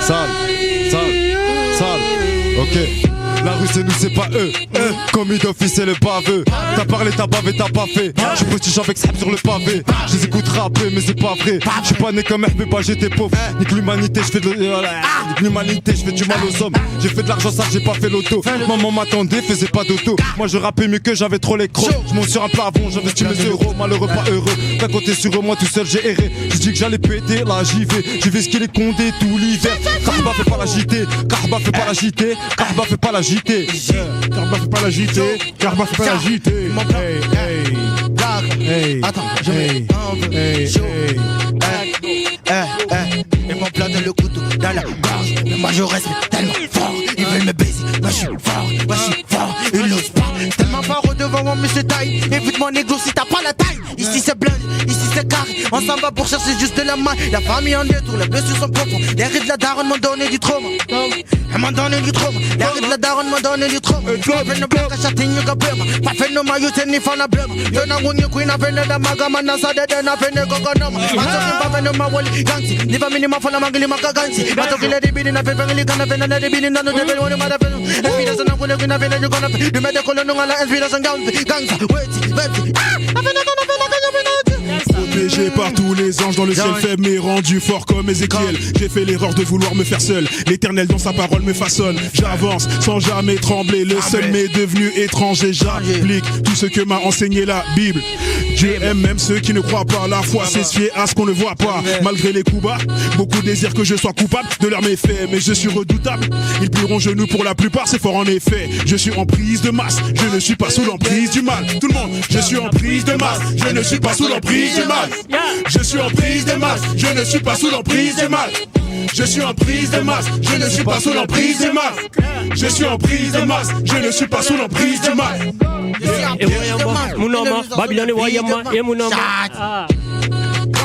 Sale. Ok. La rue c'est nous, c'est pas eux. Commis d'office c'est le baveux. T'as parlé, t'as bavé, t'as pas fait. J'suis postiche avec Sap sur le pavé. Je les écoute rapper mais c'est pas vrai. J'suis pas né comme RP, pas j'étais pauvre. Nique l'humanité, j'fais de l'humanité, j'fais du mal aux hommes. J'ai fait de l'argent sale, j'ai pas fait l'auto. Maman m'attendait, faisait pas d'auto. Moi je rappais mieux que j'avais trop les crocs. J'monte sur un plafond, j'investis mes euros. Malheureux pas heureux. T'as compté sur moi tout seul, j'ai erré. J'ai dit que j'allais péter, là j'y vais. J'y vais skier les condés tout l'hiver. Carba fait pas la JT. Carba fait pas la JT. Carba fait pas la JT. Carba fait pas la JT. Carba fait pas la JT. Attends, je mets et mon plat dans le couteau, dans la gorge. Mais moi je reste tellement fort. Ils veulent me baiser, moi je suis fort. Ils n'osent pas. Tellement fort devant moi, mais c'est taille. Évite mon égo si t'as pas la taille. Ici c'est blindé, ici c'est carré. On s'en va pour chercher juste de la main. La famille en détour, les blessures sont profondes. Les rides de la daronne m'ont donné du trauma. Elles m'ont donné du trauma. Les rides de la daronne m'ont donné du trauma. Fait no black, chatting you got blema. Pas fait no maillot, t'es ni fan à blema. Y'en a où ni queen a fait de magama, nasa de den a fait de coconoma. Pas fait no ma wally, gansi. Ni pas minima for la magli makagansi. Pas toqué les débits, n'a fait family, qu'on a fait de débits, n'a nous devait, on est mal à faire. Inspiration, on a fait de you're gonna pay. Du mets de colonne, à la inspiration, gangsa. Wait, Protégé par tous les anges dans le ciel faible mais rendu fort comme Ézéchiel. J'ai fait l'erreur de vouloir me faire seul. L'Éternel dans sa parole me façonne. J'avance sans jamais trembler. Le seul m'est devenu étranger. J'applique tout ce que m'a enseigné la Bible. Dieu aime même ceux qui ne croient pas. La foi c'est se fier à ce qu'on ne voit pas. Malgré les coups bas, beaucoup désirent que je sois coupable de leurs méfaits. Mais je suis redoutable. Ils plieront genoux pour la plupart, c'est fort en effet. Je suis en prise de masse, je ne suis pas sous l'emprise du mal. Tout le monde, je suis en prise de masse, je ne suis pas sous l'emprise du mal. Je suis en prise de masse, je ne suis pas sous l'emprise du mal. Je suis en prise de masse, je ne suis pas sous l'emprise du mal. Je suis en prise de masse, je ne suis pas sous l'emprise du mal. Babylone et Wayama et Mounama.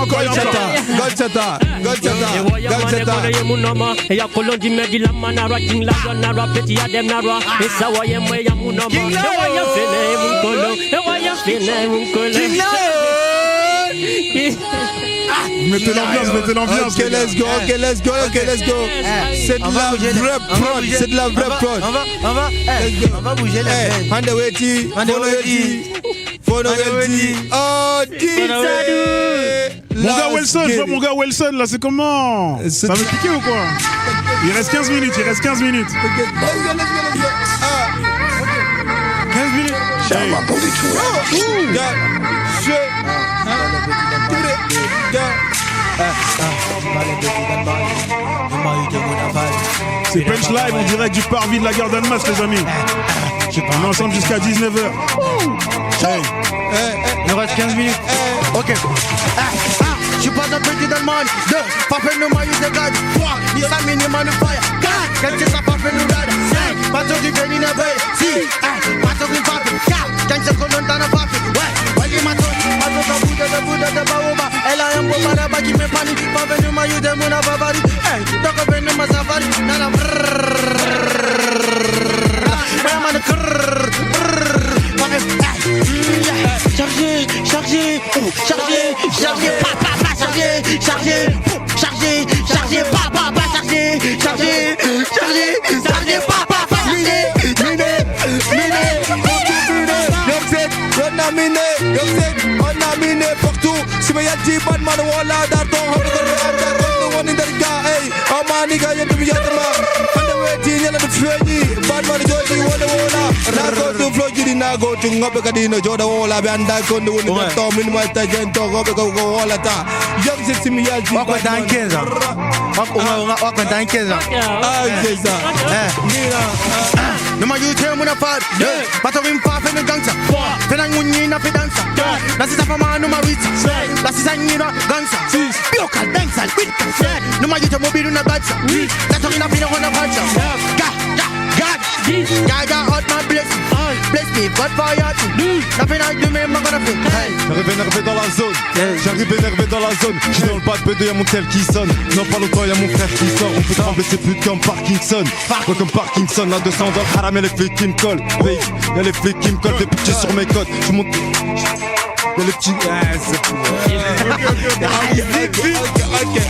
Encore une Golchata. Et ya Kolondi Medi la manara King la nara Petit Adem nara Et ça voyait moi ya Mounama Et waya fene mon kolo Et waya fene mon kolo Mettez l'ambiance. Ok, let's go. C'est de la vraie prod. C'est de la vraie prod. On va bouger la tête. Handeweti. Oh, je vois mon gars Wilson là, c'est comment? Ça veut piquer ou quoi? Il reste 15 minutes. 15 minutes. C'est Punch Live en direct du parvis de la gare d'Annemasse, les amis. On est ensemble jusqu'à 19h. Il reste 15 minutes. Ok. Je passe un petit dans le monde. 2. Pas fait le maillot de garde. 3. Ni ça minimum de fire. 4. Quand c'est ça, pas fait le rad. 5. Pas sur du béni ne veille. 6. Pas sur du papier. 4. Quand c'est qu'on entend un papier. Ouais. Wally maton. Maton ta boude de baoba. Elle a un beau malaba qui me panique. Pas fait le maillot de mon abavari. Hey. Donc on fait le masafari. Nana Chargé, papa, chargé, papa, on a miné partout. Si me y'a dit bad man wala darton, one in the guy, hey, oh my nigga, you do me yatama. And the way you know the freddy, bad man joy, you wanna wala. Now go to flow, you na go to ngobe kadino joda wala banda kondo woni to min ma ta gento ngobe ko wala ta jom se simial ti wako dans 15 ans wako dans 15 ans ah c'est ça no ma you tell me na fat pato rim pa fe no gangsta fena ngunyi na fe dansa la sisa fa ma no ma wit la sisa nyi na gangsta pioka dansa wit no ma you tell me biru na batsa tato ina fi no na batsa God out my blessing bless me but for you nothing I do me I'm gonna feel J'arrive énervé dans la zone, j'arrive énervé dans la zone. J'suis dans le bas de B2, y'a mon tel qui sonne. Non pas longtemps, y'a mon frère qui sort. On peut trembler ces putes comme Parkinson. Ouais comme Parkinson, la 200 dans le haram, y'a les flics qui me collent. Y'a les flics qui me collent, des petits sur mes côtes. J'monte. Y'a les petits.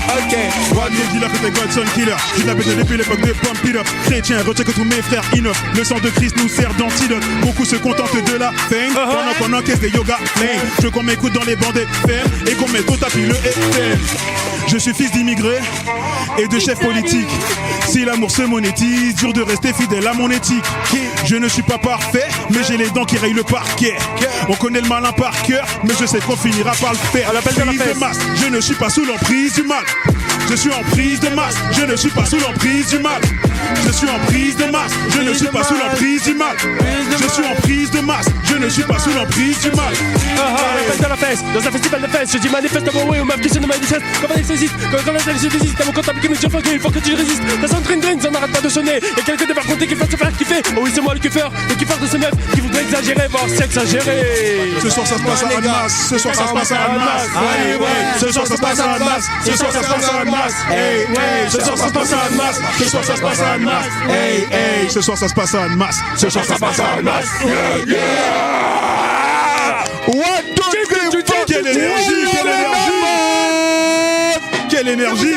Ok. One new dealer que t'es Godson killer. Je l'appelle depuis l'époque de Pump It Up. Chrétien, retiens que tous mes frères innovent. Le sang de Christ nous sert d'antidote. Beaucoup se contentent de la fame pendant qu'on encaisse des yoga flame. Je veux qu'on m'écoute dans les bandes FM et qu'on mette au tapis le FM. Je suis fils d'immigrés et de chefs politiques. Si l'amour se monétise, dur de rester fidèle à mon éthique. Je ne suis pas parfait, mais j'ai les dents qui rayent le parquet. On connaît le malin par cœur, mais je sais qu'on finira par le faire. Prise de masse, je ne suis pas sous l'emprise du mal. Je suis en prise de masse, je ne suis pas sous l'emprise du mal. Je suis en prise de masse, je ne suis pas sous l'emprise du mal. Je suis en prise de masse, je ne suis pas sous l'emprise du mal. La fête dans la fesse, dans un festival de fesse, je dis manifeste à mon way, aux meufs qui se nomment Edison. Comment elle s'hésite, quand elle se désiste, t'as mon comptable qui me dit il faut que tu résistes. La sound train, ça n'arrête pas de sonner. Et quelqu'un devait raconter qu'il fasse se faire kiffer. Oh oui, c'est moi le kiffeur, le kiffeur de ces meufs qui voudraient exagérer, voire s'exagérer. Ce soir ça se passe à Annemasse, ce soir ça se passe à Annemasse. Ce soir ça se passe à Annemasse, ce soir ça se passe à Annemasse. Ce soir ça se passe à Annemasse, ce soir ça se passe à Annemasse. Ce soir ça se passe à Annemasse, ce soir ça se passe à Annemasse. Quelle énergie, quelle énergie, quelle énergie.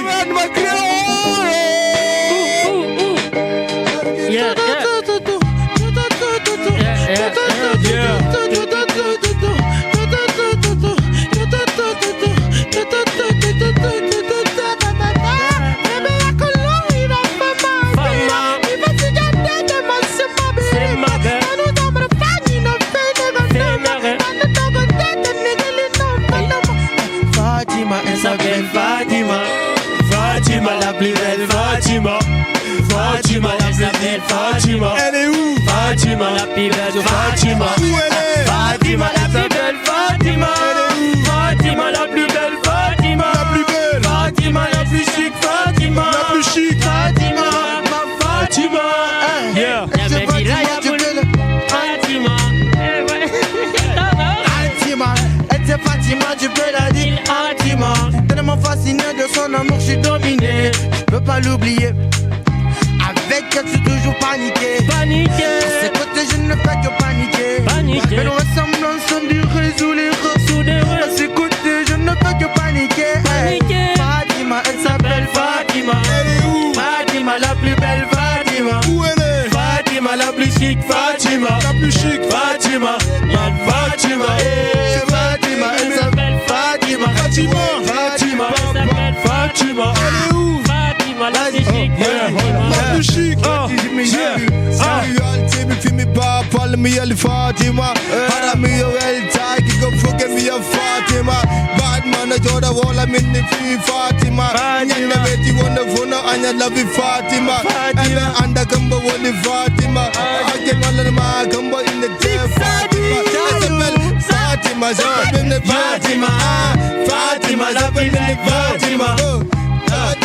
Fatima, la plus belle Fatima. Fatima, elle s'appelle Fatima. Elle est où? Fatima, la plus belle Fatima. Où elle est? Fatima, la plus belle Fatima. Fatima, la plus belle Fatima. La plus belle. Fatima, la plus chic Fatima. La plus chic. Fatima, ma Fatima. Yeah. Fatima. Fatima, elle c'est Fatima, tu peux la dire Fatima. Tellement fasciné de son amour, je suis dominé. Je peux pas l'oublier. Avec elle, je suis toujours paniqué. Paniqué. À ses côtés, je ne fais que paniquer. Paniqué. Mais nos ressemblances sont durées sous les rats. À ses côtés, je ne fais que paniquer. Paniqué. Fatima, elle s'appelle Fatima. Elle est où? Fatima, la plus belle Fatima. Où elle est? Fatima, la plus chic Fatima. La plus chic. Fatima, Yann Fatima. Fatima, elle s'appelle Fatima. Fatima. Fatima, elle s'appelle Fatima. Elle est où? Fatima, la plus chic La plus chic. Fimi papa mi al Fatima para mi el tagi go fuke mi al Fatima bad man joda wala min fi Fatima nyanda beti wona fona anya love Fatima ebe anda gamba woni Fatima ake wala ma gamba in the Fatima Fatima Fatima Fatima Fatima Fatima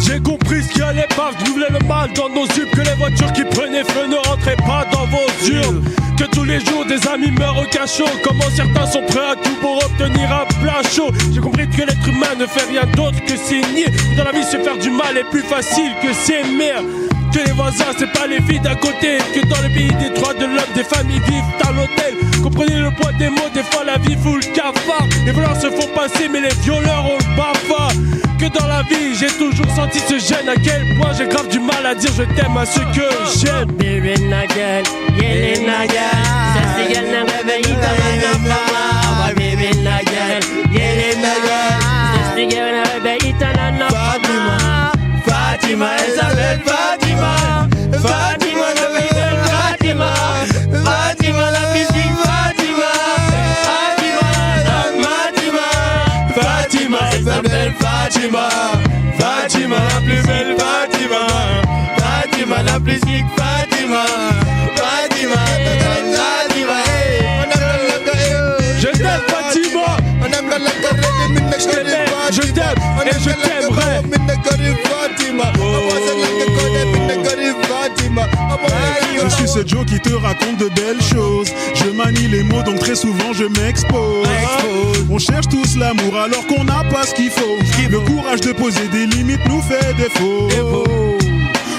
J'ai compris ce qui allait pas, je voulais le mal dans nos yeux. Que les voitures qui prenaient feu ne rentraient pas dans vos urnes. Que tous les jours des amis meurent au cachot. Comment certains sont prêts à tout pour obtenir un plat chaud. J'ai compris que l'être humain ne fait rien d'autre que s'aimer. Dans la vie se faire du mal est plus facile que s'aimer. Que les voisins c'est pas les filles d'à côté. Que dans le pays des droits de l'homme des familles vivent à l'hôtel. Comprenez le poids des mots, des fois la vie fout le cafard. Les voleurs se font passer mais les violeurs ont le bafard. Que dans la vie j'ai toujours senti ce gêne. À quel point j'ai grave du mal à dire je t'aime à ceux que j'aime. Baby Nagel, Yele Nagel, Sassy Gal Nagel, Itala Nagel, Baby Nagel, Yele Nagel, Sassy Gal Nagel, Itala Nagel. Fatima, elle s'appelle Fatima. Fatima, Fatima la plus belle, Fatima, Fatima la plus chic, Fatima, Fatima, Fatima, je t'aime Fatima, je t'aime et je t'aimerai. Je suis ce Joe qui te raconte de belles choses. Je manie les mots donc très souvent je m'expose. On cherche tous l'amour alors qu'on n'a pas ce qu'il faut. Le courage de poser des limites nous fait défaut.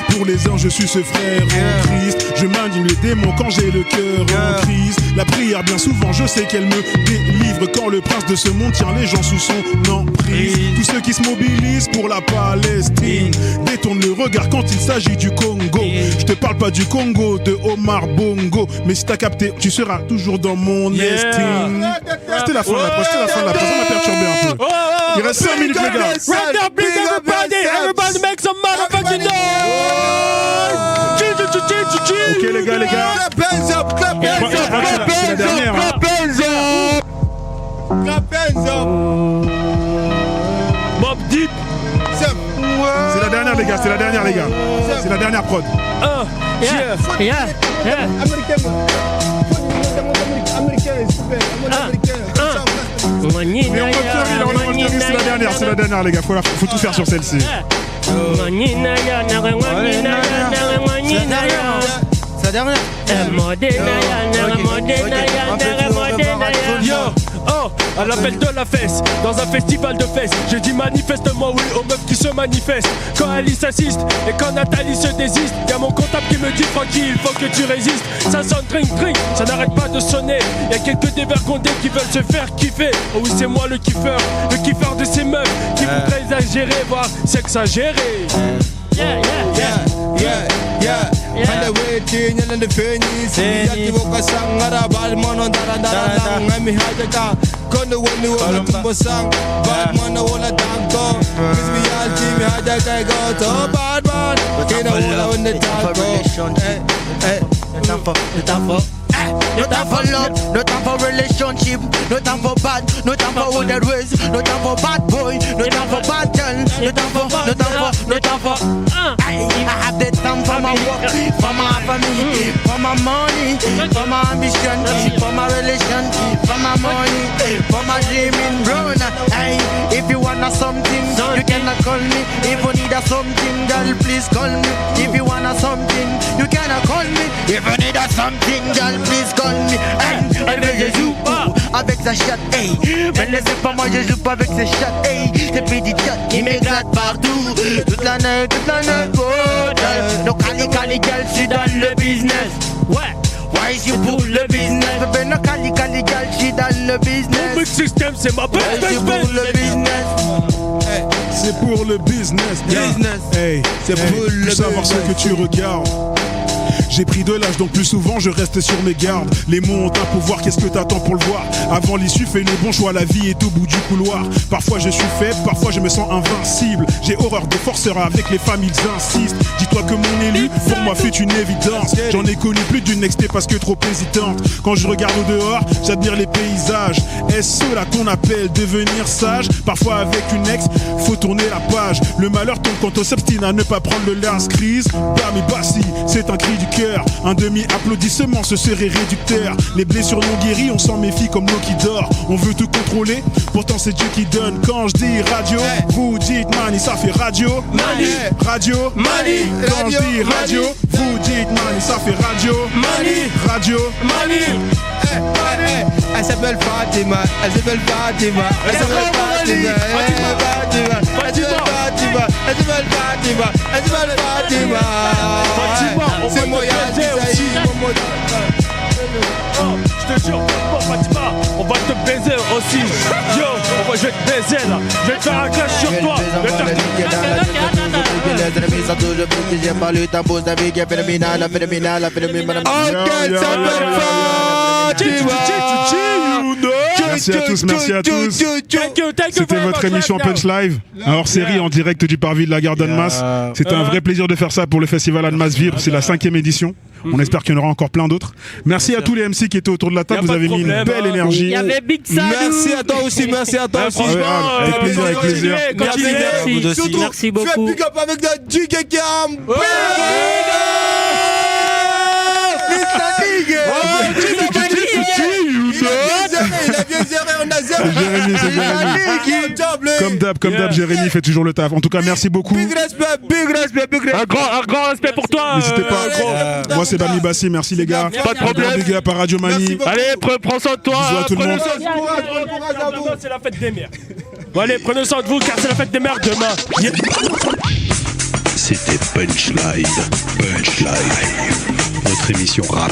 Pour les uns je suis ce frère en Christ. Je manie les démons quand j'ai le cœur en crise. La prière bien souvent je sais qu'elle me délivre. Quand le prince de ce monde tient les gens sous son emprise. Tous ceux qui se mobilisent pour la Palestine détournent le regard quand il s'agit du Congo. Je te parle pas du Congo de Omar Bongo, mais si t'as capté tu seras toujours dans mon estime. C'était la fin de la presse, ça m'a perturbé un peu. Il reste 5 minutes les gars. Right now, please everybody make some motherfucking noise. Ok les gars. C'est la dernière. Mob Deep. C'est la dernière les gars. C'est la dernière prod. Yeah. Mais on va c'est la dernière les gars. Faut tout faire sur celle-ci. C'est la dernière. Yo, oh, à l'appel de la fesse, dans un festival de fesses, j'ai dit manifestement oui aux meufs qui se manifestent. Quand Alice assiste et quand Nathalie se désiste, y'a mon comptable qui me dit tranquille, faut que tu résistes. Ça sonne drink, ça n'arrête pas de sonner. Y'a quelques dévergondés qui veulent se faire kiffer. Oh oui, c'est moi le kiffeur de ces meufs qui voudraient exagérer, voire s'exagérer. Handa waiting and the Phoenix. Yaki woka sang arabal mono dara ngami hajaka. Kono woni wala tumbo sang. Bad mono wala tanko. Miss me all team hajaka go to bad man. Kina wala on the tanko. No time for love, no time for relationship, no time for bad, no time for other ways, no time for bad boy, no time for bad girl, no time for. I have the time for my work, for my family, for my money, for my ambition, for my relation, for my money, for my dreaming run. Hey, if you wanna something, you cannot call me. If you need a something, girl, please call me. If you wanna something, you cannot call me. If you need a something, girl, please call me. Hey, je joue pas avec sa chatte. Hey, mais laissez pas moi, je joue pas avec ses chattes. Hey, c'est plus des chattes qui m'éclatent partout. Toute la nuit, donc Cali girl, je suis dans le business. Ouais. Why is you pour le business? Bébé, no Cali girl, je suis dans le business. Mix system, c'est ma best. Pour le business. C'est pour le business. Hey, c'est pour le savoir ce que tu regardes. J'ai pris de l'âge donc plus souvent je reste sur mes gardes. Les mots ont un pouvoir, qu'est-ce que t'attends pour le voir? Avant l'issue fais les bons choix, la vie est au bout du couloir. Parfois je suis faible, parfois je me sens invincible. J'ai horreur des forceurs, avec les femmes ils insistent. Dis-toi que mon élu pour moi fut une évidence. J'en ai connu plus d'une ex parce que trop hésitante. Quand je regarde au dehors, j'admire les paysages. Est-ce cela qu'on appelle devenir sage? Parfois avec une ex, faut tourner la page. Le malheur tombe quand on s'obstine à ne pas prendre le large crise. Bam et bassi, c'est un cri du cœur. Un demi-applaudissement, ce serait réducteur. Les blessures non guéries, on s'en méfie comme l'eau qui dort. On veut tout contrôler, pourtant c'est Dieu qui donne. Quand je dis radio, vous dites mani, ça fait radio. Mani, radio, mani. Quand je dis radio, vous dites mani, ça fait radio. Mani, radio, mani. Elle s'appelle Fatima, elle s'appelle Fatima, elle s'appelle Fatima, elle s'appelle Fatima, elle s'appelle Fatima, elle s'appelle Fatima. C'est moi aussi. Je te jure, Fatima, on va te baiser aussi. Yo, je vais te baiser là. Je vais te faire un clash sur toi. J'ai pas le temps pour ta vie qui est phénoménale. Ok, ça s'appelle Fatima. Merci à tous, merci à tous. C'était votre émission Punch Live, un hors-série en direct du parvis de la Garden Mass. C'était un vrai plaisir de faire ça pour le festival Anne Mass Vibre. C'est la 5e édition. On espère qu'il y en aura encore plein d'autres. Merci à tous les MC qui étaient autour de la table. Vous avez mis une belle énergie. Il y avait Big Salou. Merci à toi aussi, merci à toi aussi. Avec plaisir, avec plaisir. Merci beaucoup. Fais big up avec la DJ Cam. Il a bien zéré, on a zéré. Jérémy, c'est Jérémy. Comme d'hab, Jérémy fait toujours le taf. En tout cas, merci beaucoup. Big respect, big respect, big respect. Un grand respect pour toi. N'hésitez pas. Moi, c'est Bami Bassi. Merci les gars. Pas de problème. Big up à Radio Mani. Allez, prends soin de toi. Bisous à tout le monde. C'est la fête des mères. Bon, allez, prenez soin de vous car c'est la fête des mères demain. C'était Punch Live. Punch Live. Notre émission rap.